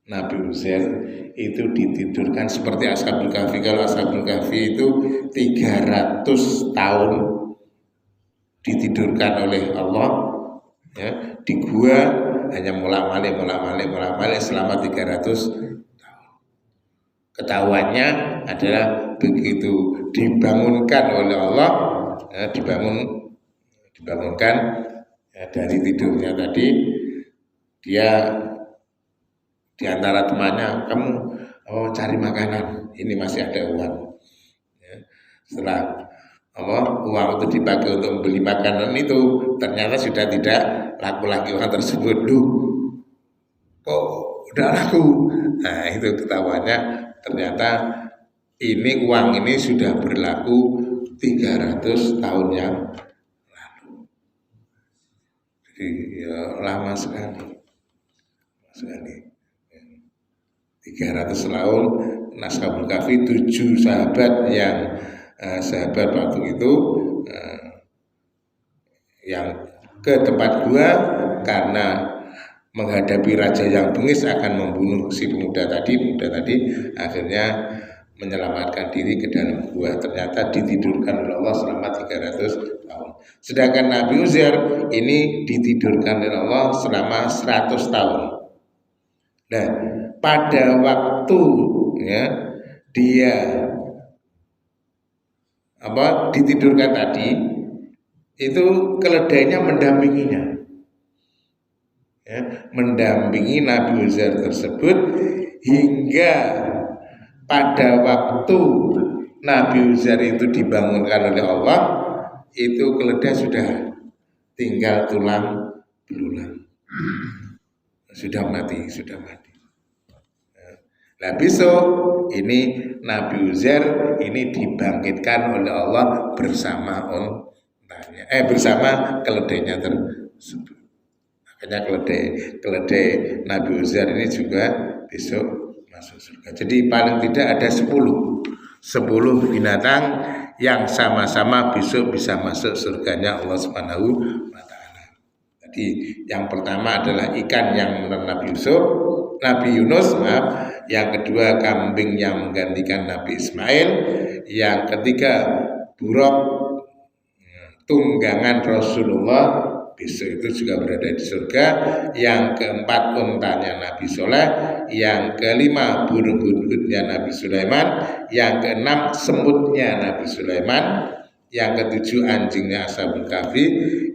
Nabi Uzair itu ditidurkan seperti Ashabul Kahfi. Kalau Ashabul Kahfi itu 300 tahun ditidurkan oleh Allah, ya, di gua hanya mulak-malik selama 300 tahun. Ketahuannya adalah begitu dibangunkan oleh Allah, ya, dibangunkan, ya, dari tidurnya tadi, dia di antara temannya, kamu cari makanan, ini masih ada uang. Ya, setelah uang itu dipakai untuk membeli makanan itu, ternyata sudah tidak laku lagi uang tersebut. Kok udah laku? Nah, itu ketahuannya ternyata ini uang ini sudah berlaku 300 tahun yang lalu. Jadi ya, lama sekali. 300 tahun. Ashabul Kahfi 7 sahabat yang sahabat waktu itu yang ke tempat gua karena menghadapi raja yang bengis akan membunuh si pemuda tadi, akhirnya menyelamatkan diri ke dalam gua. Ternyata ditidurkan oleh Allah selama 300 tahun. Sedangkan Nabi Uzair ini ditidurkan oleh Allah selama 100 tahun. Nah, pada waktu, ya, dia ditidurkan tadi, itu keledainya mendampinginya, ya, mendampingi Nabi Uzair tersebut hingga pada waktu Nabi Uzair itu dibangunkan oleh Allah, itu keledai sudah tinggal tulang belulang, sudah mati. Nah, besok ini Nabi Uzair ini dibangkitkan oleh Allah bersama bersama keledainya tersebut. Makanya keledai Nabi Uzair ini juga besok masuk surga. Jadi paling tidak ada 10 binatang yang sama-sama besok bisa masuk surganya Allah Subhanahu wa taala. Jadi yang pertama adalah ikan yang menelan Nabi Yunus, yang kedua kambing yang menggantikan Nabi Ismail, yang ketiga buruk tunggangan Rasulullah besok itu juga berada di surga, yang keempat untanya Nabi Soleh, yang kelima burung hudhudnya Nabi Sulaiman, yang keenam semutnya Nabi Sulaiman, yang ketujuh anjingnya Ashabul Kahfi,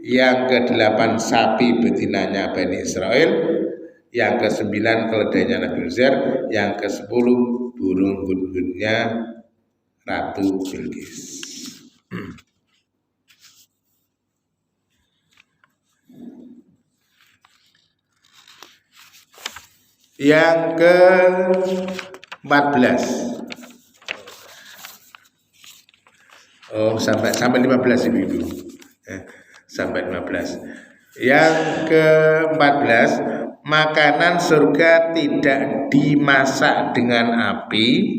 yang kedelapan sapi betinanya Bani Israel, yang ke-9 keledainya Nabi Uzair, yang ke-10 burung hudhudnya Ratu Bilqis. Yang ke-14. Sampai 15 Ibu. Sampai 15. Yang ke-14, makanan surga tidak dimasak dengan api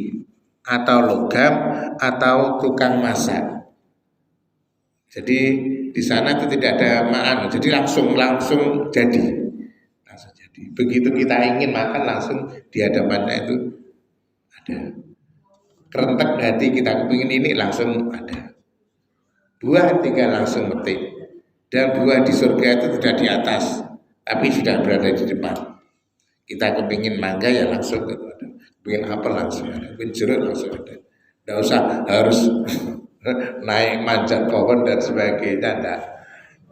atau logam atau tukang masak. Jadi di sana itu tidak ada jadi langsung jadi. Begitu kita ingin makan langsung di hadapannya itu ada. Kerentek hati kita kepingin ini langsung ada. Buah tinggal langsung metik. Dan buah di surga itu tidak di atas, tapi sudah berada di depan. Kita kepingin mangga ya langsung ada. Kepingin apel langsung ada. Kepingin jeruk langsung ada. Tidak usah harus naik manjat pohon dan sebagainya. Tidak.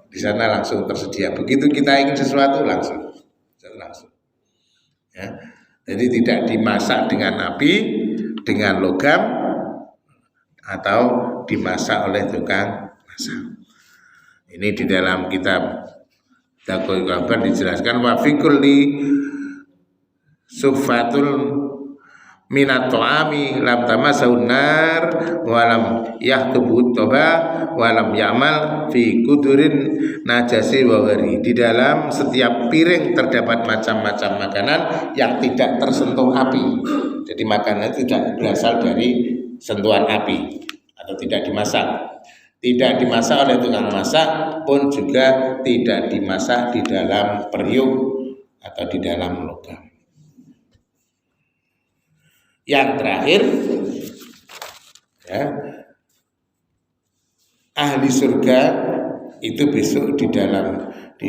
Di sana langsung tersedia. Begitu kita ingin sesuatu langsung. Ya. Jadi tidak dimasak dengan api, dengan logam, atau dimasak oleh tukang masak. Ini di dalam kitab Taqul Kabar dijelaskan wa fi kulli sufatul minat ta'ami lam tamasahun nar walam yahtubut toba walam ya'mal fi kudurin najasi wawari. Di dalam setiap piring terdapat macam-macam makanan yang tidak tersentuh api. Jadi makanan itu tidak berasal dari sentuhan api atau tidak dimasak. Tidak dimasak oleh tukang masak pun juga tidak dimasak di dalam periuk atau di dalam logam. Yang terakhir, ya, ahli surga itu besok di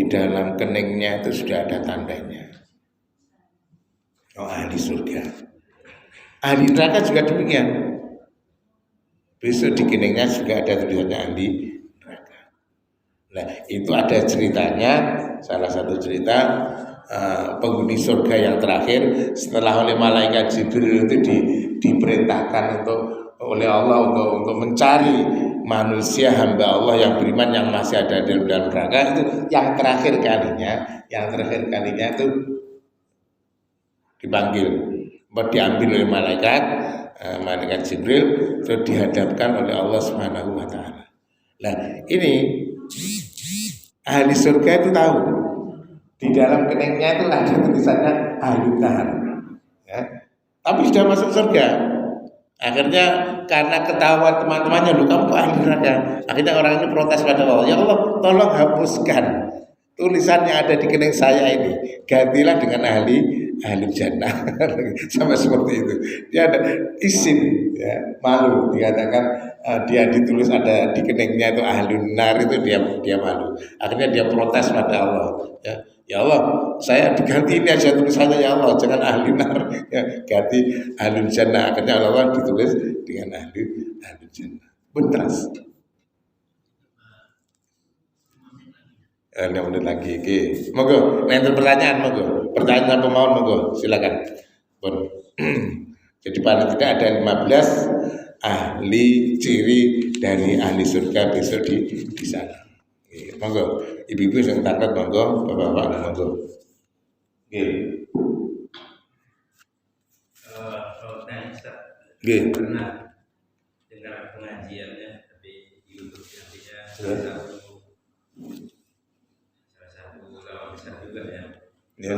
dalam keningnya itu sudah ada tandanya. Oh, ahli surga. Ahli neraka juga demikian. Besok di keningnya juga ada tulisannya ahli neraka. Nah, itu ada ceritanya. Salah satu cerita penghuni surga yang terakhir setelah oleh malaikat Jibril itu diperintahkan oleh Allah untuk mencari manusia hamba Allah yang beriman yang masih ada di dalam neraka. Itu yang terakhir kalinya itu dipanggil, diambil oleh malaikat Jibril, terus dihadapkan oleh Allah Subhanahu wa taala. Nah, ini ahli surga itu tahu di dalam keningnya itu ada tulisannya ahli nar, ya. Tapi sudah masuk surga. Akhirnya karena ketahuan teman-temannya, lu kamu kok ahli neraka. Akhirnya orang ini protes pada Allah, ya Allah, tolong hapuskan tulisan yang ada di kening saya ini, gantilah dengan ahli jannah. Sama seperti itu. Dia ada izin, ya, malu dikatakan dia ditulis ada di keningnya itu ahli nar, itu dia malu. Akhirnya dia protes pada Allah, ya Allah, saya diganti ini aja tulisannya, ya Allah, jangan ahli nar, ya, ganti ahli jannah. Akhirnya Allah ditulis dengan ahli jannah. Bentas. 6 menit lagi. Oke. Monggo, nanti pertanyaan monggo. Pertanyaan apa mau monggo, silakan. Bon. Jadi paling tidak ada 15 ahli ciri dari ahli surga besok di sana. Oke. Monggo, ibu-ibu yang takut monggo, bapak-bapak monggo. Oke. Oke. Pernah dengar pengajiannya tapi di YouTube nantinya juga ya. Di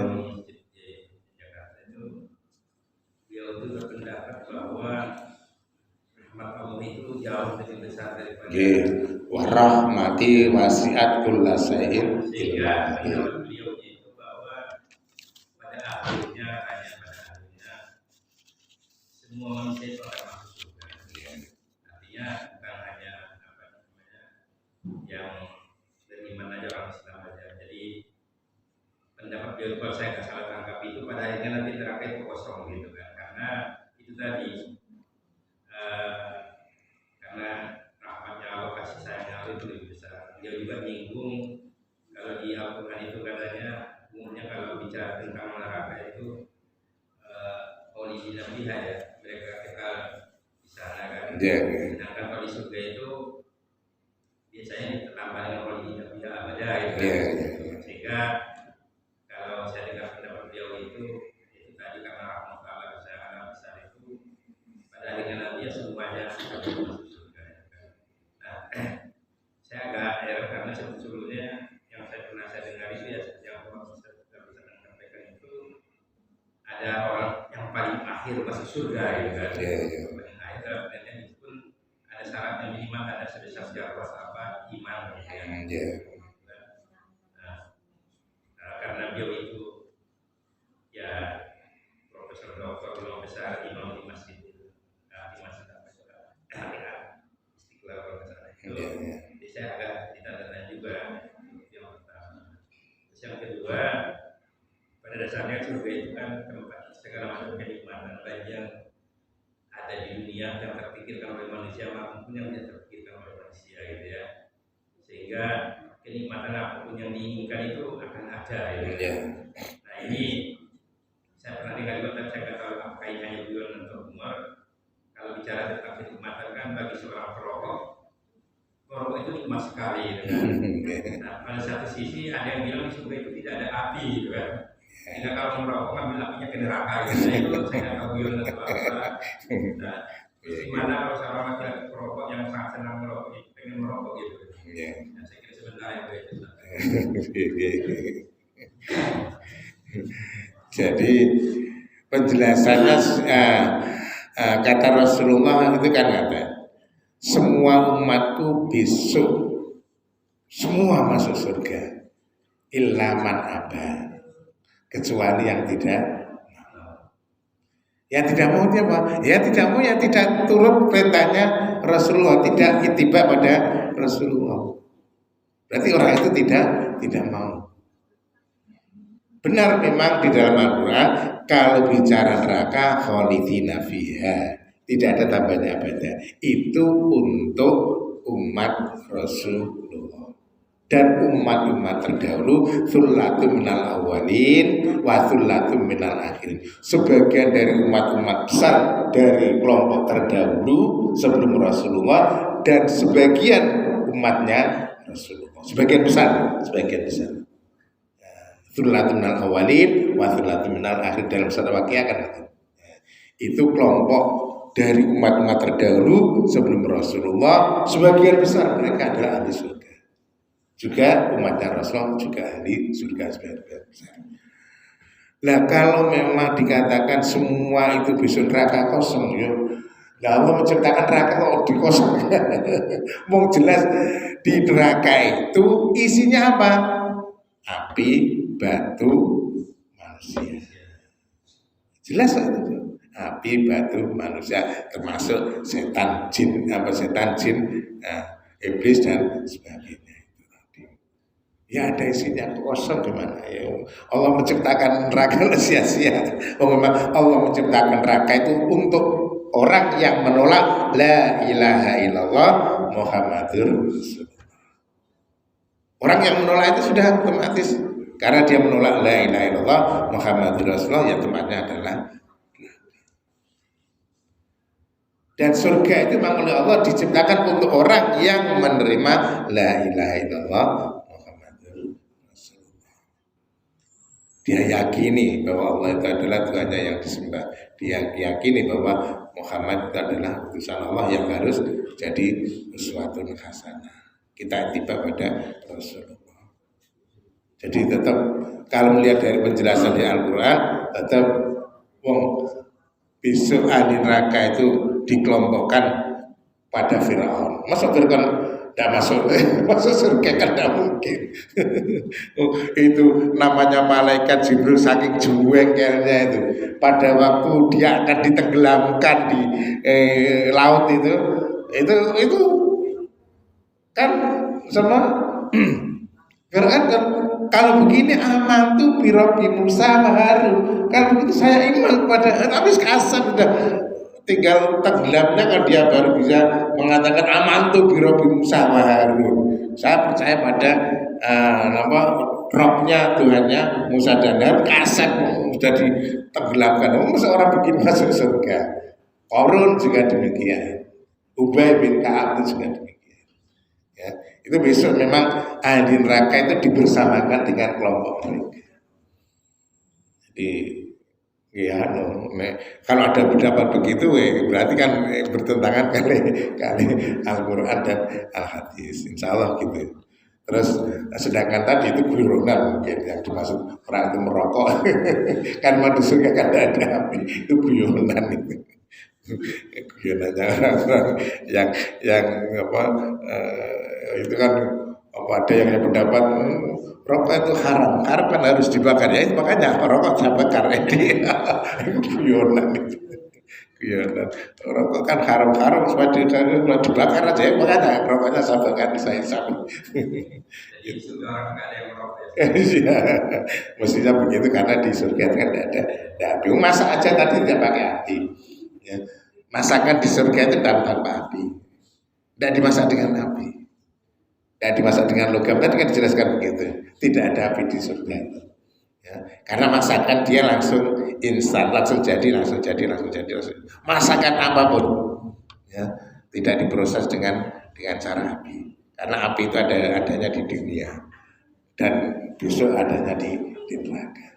Jakarta itu beliau itu berpendapat bahwa rahmat Allah itu jauh lebih besar daripada warahmati wasiat kulla syai'in sehingga beliau itu bahwa pada akhirnya semua manusia itu akan masuk surga. Artinya bukan hanya yang beriman aja, orang Islam aja. Jadi pendapat beliau, kalau saya nggak salah tangkap itu, pada akhirnya nanti neraka itu kosong gitu kan, karena itu tadi karena rahmatnya Allah, kasih sayangnya Allah itu lebih besar. Beliau juga bingung kalau di Al-Quran itu katanya umumnya kalau bicara tentang neraka itu original pihak ya, mereka kekal di sana kan. Sedangkan kalau di surga itu biasanya ditambah dengan original pihak abada gitu kan. Sehingga kalau saya dengar pendapat beliau itu tadi karena rahmat Allah yang besar itu pada akhirnya nanti ya semuanya masuk surga. Nah, saya agak heran karena sebelumnya yang saya dengar itu ya, yang Bapak bisa sampaikan itu ada orang yang paling akhir masuk surga gitu kan. Paling akhir dan itu pun ada syaratnya, minimal ada sebesar apa iman gitu ya. Karena beliau itu besar imam di masjid itu, di masjid apa Istiqlal kalau nggak salah itu. Jadi saya agak ditanya juga yang pertama. Terus yang kedua, pada dasarnya surga itu kan tempat segala macam kenikmatan baik yang ada di dunia yang terpikirkan oleh manusia maupun yang tidak terpikirkan oleh manusia gitu ya. Sehingga kenikmatan apapun yang diinginkan itu akan ada ya. Nah ini saya pernah dengar juga, tapi saya nggak tahu apa kaitannya juga dengan Umar. Kalau bicara tentang kenikmatan kan bagi seorang perokok itu nikmat sekali gitu kan. Nah pada satu sisi ada yang bilang di surga itu tidak ada api gitu kan. Sehingga kalau merokok ngambil apinya ke neraka gitu. Nah itu saya nggak tahu juga atau apa. Nah gimana kalau seorang laki-laki perokok yang sangat senang merokok, pengen merokok gitu. Nah, saya kira sebentar itu. Jadi penjelasannya kata Rasulullah itu kan ada, semua umatku besok semua masuk surga illa man aba, kecuali yang tidak mau. Yang tidak mau dia apa? Ya tidak mau, yang tidak turut perintahnya Rasulullah, tidak ittiba pada Rasulullah. Berarti orang itu tidak mau. Benar memang di dalam Al-Quran kalau bicara neraka khalidina fiha, tidak ada tambahnya abada. Itu untuk umat Rasulullah dan umat-umat terdahulu, tsullatum minal awalin wa tsullatum minal akhirin. Sebagian dari umat-umat besar dari kelompok terdahulu sebelum Rasulullah dan sebagian umatnya Rasulullah. Sebagian besar. Tsullatum minal awalin wa tsullatum minal akhirin, dalam satu waqiah kan itu kelompok dari umat-umat terdahulu sebelum Rasulullah, sebagian besar mereka adalah ahli surga. Juga umatnya Rasul juga ahli surga sebagian besar. Nah kalau memang dikatakan semua itu besok neraka kosong, nah Allah menciptakan neraka kok dikosongkan. Mau jelas di neraka itu isinya apa? Api, batu, manusia. Jelas itu. Api, batu, manusia, termasuk setan jin, iblis dan sebagainya. Ya ada isinya kosong gimana ya. Allah menciptakan neraka sia-sia. Memang Allah menciptakan neraka itu untuk orang yang menolak la ilaha illallah Muhammadur Rasulullah. Orang yang menolak itu sudah otomatis, karena dia menolak la ilaha illallah Muhammadur Rasulullah, ya tempatnya adalah. Dan surga itu memang oleh Allah diciptakan untuk orang yang menerima la ilaha illallah Muhammadur Rasulullah. Dia yakini bahwa Allah itu adalah Tuhannya yang disembah. Dia yakini bahwa Muhammad itu adalah utusan Allah yang harus jadi sesuatu hasanah. Kita tiba pada Rasulullah. Jadi tetap kalau melihat dari penjelasan di Al-Quran, tetap besok ahli neraka itu dikelompokkan pada Firaun. Masa Firaun tidak masuk surga kan tidak mungkin. Itu namanya malaikat Jibril saking jengkelnya itu. Pada waktu dia akan ditenggelamkan di laut itu kan sama Firaun kan, kalau begini amantu bi Rabbi Musa wa Harun. Kalau begitu saya iman pada, tapi kasar sudah tinggal tenggelamnya kan dia baru bisa mengatakan amantu bi Rabbi Musa wa Harun. Saya percaya pada Robnya, Tuhannya Musa dan Harun. Kasar sudah ditenggelamkan. Masa orang begini masuk surga? Qarun juga demikian. Ubay bin Ka'ab itu juga demikian. Ya, itu besok memang ahli neraka itu dibersamakan dengan kelompok mereka. Jadi ya, kalau ada pendapat begitu, berarti kan bertentangan kali Al-Quran dan Al-Hadis. Insya Allah gitu. Terus sedangkan tadi itu guyonan mungkin yang dimaksud orang itu merokok kan manusia kan ada api, itu guyonan itu. Guyonannya orang-orang yang apa itu kan ada yang pendapat rokok itu haram kan harus dibakar, ya makanya rokok saya bakar itu guyonan itu. Iya, dan rokok kan haram-haram, kalau dibakar aja ya, makanya rokoknya saya bakar, saya sabun. Jadi sudah orang nggak ada yang merokok. Iya, mestinya begitu karena di surga kan tidak ada api. Masak aja tadi tidak pakai api. Ya. Masakan di surga itu tanpa api, tidak dimasak dengan api, tidak dimasak dengan logam. Tadi kan dijelaskan begitu, tidak ada api di surga itu. Ya. Karena masakan dia langsung instan, langsung jadi. Masakan apapun, ya, tidak diproses dengan cara api. Karena api itu adanya di dunia dan besok adanya di neraka.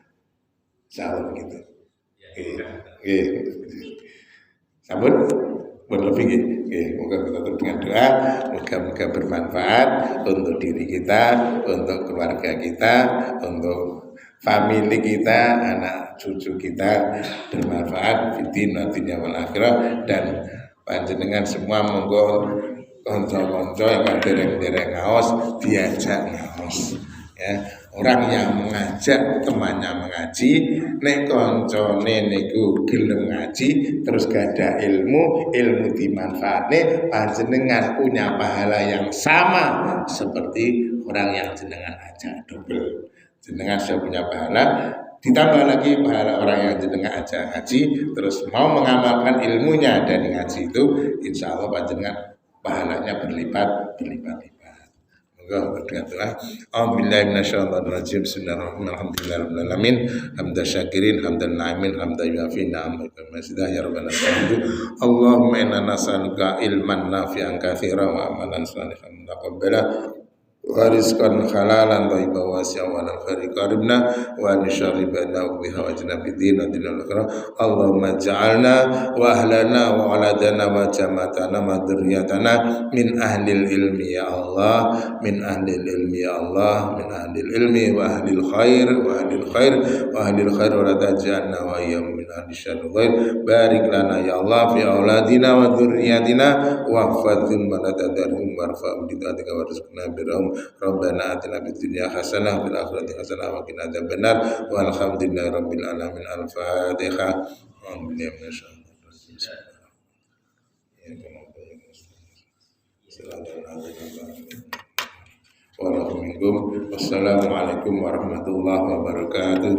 Insyaallah begitu. Sabun berlebih moga kita tutup dengan doa, moga bermanfaat untuk diri kita, untuk keluarga kita, untuk famili kita, anak cucu kita, bermanfaat fitin nantinya wal akhirah, dan panjenengan semua monggo konco-konco yang dereng-dereng ngaos diajak ngaos. Ya, orang yang mengajak temannya mengaji, nek koncone niku gelem ngaji terus gak ada ilmu dimanfaatne, panjenengan punya pahala yang sama seperti orang yang jenengan ajak, double. Jenengan sudah punya pahala, ditambah lagi pahala orang yang jenengan ajak ngaji terus mau mengamalkan ilmunya dari ngaji itu, insya Allah panjenengan pahalanya berlipat. Moga berdoa. A'udzubillahi minasyaitonir rajim. Bismillahirrahmanirrahim. Alhamdulillahirabbil hamdan syakirin hamdan na'imin hamdan yuafi ni'amahu masidah ya rabbana alhamdu. Allahumma inna nas'aluka ilman nafi'an katsiran wa amalan shalihan mutaqabbala wa rizqan halalan thayyiban wasi'an wa ala khairi qaribna wa an syarri bana biha wajna bidin dinal akhirah. Allahumma ja'alna wa ahlana wa aladana wa jama'atana wa dzurriyyatana min ahlil ilmi ya Allah, min ahlil ilmi ya Allah, min ahlil ilmi wa ahlil khair wa ahlil khair wa ahlil khair wa la taj'alna wa iyyahum min ahli syarril khair. Barik lana ya Allah fi auladina wa dzurriyyatina wa hfadhhum wa la tadarhum warfa'hum bi ta'atika wa rizqna birahum. Rabbana atina fid dunya hasanah wa fil akhirati hasanah wa qina adzabannar. Walhamdulillahi rabbil alamin. Al-Fatihah. Wassalamualaikum warahmatullahi wabarakatuh.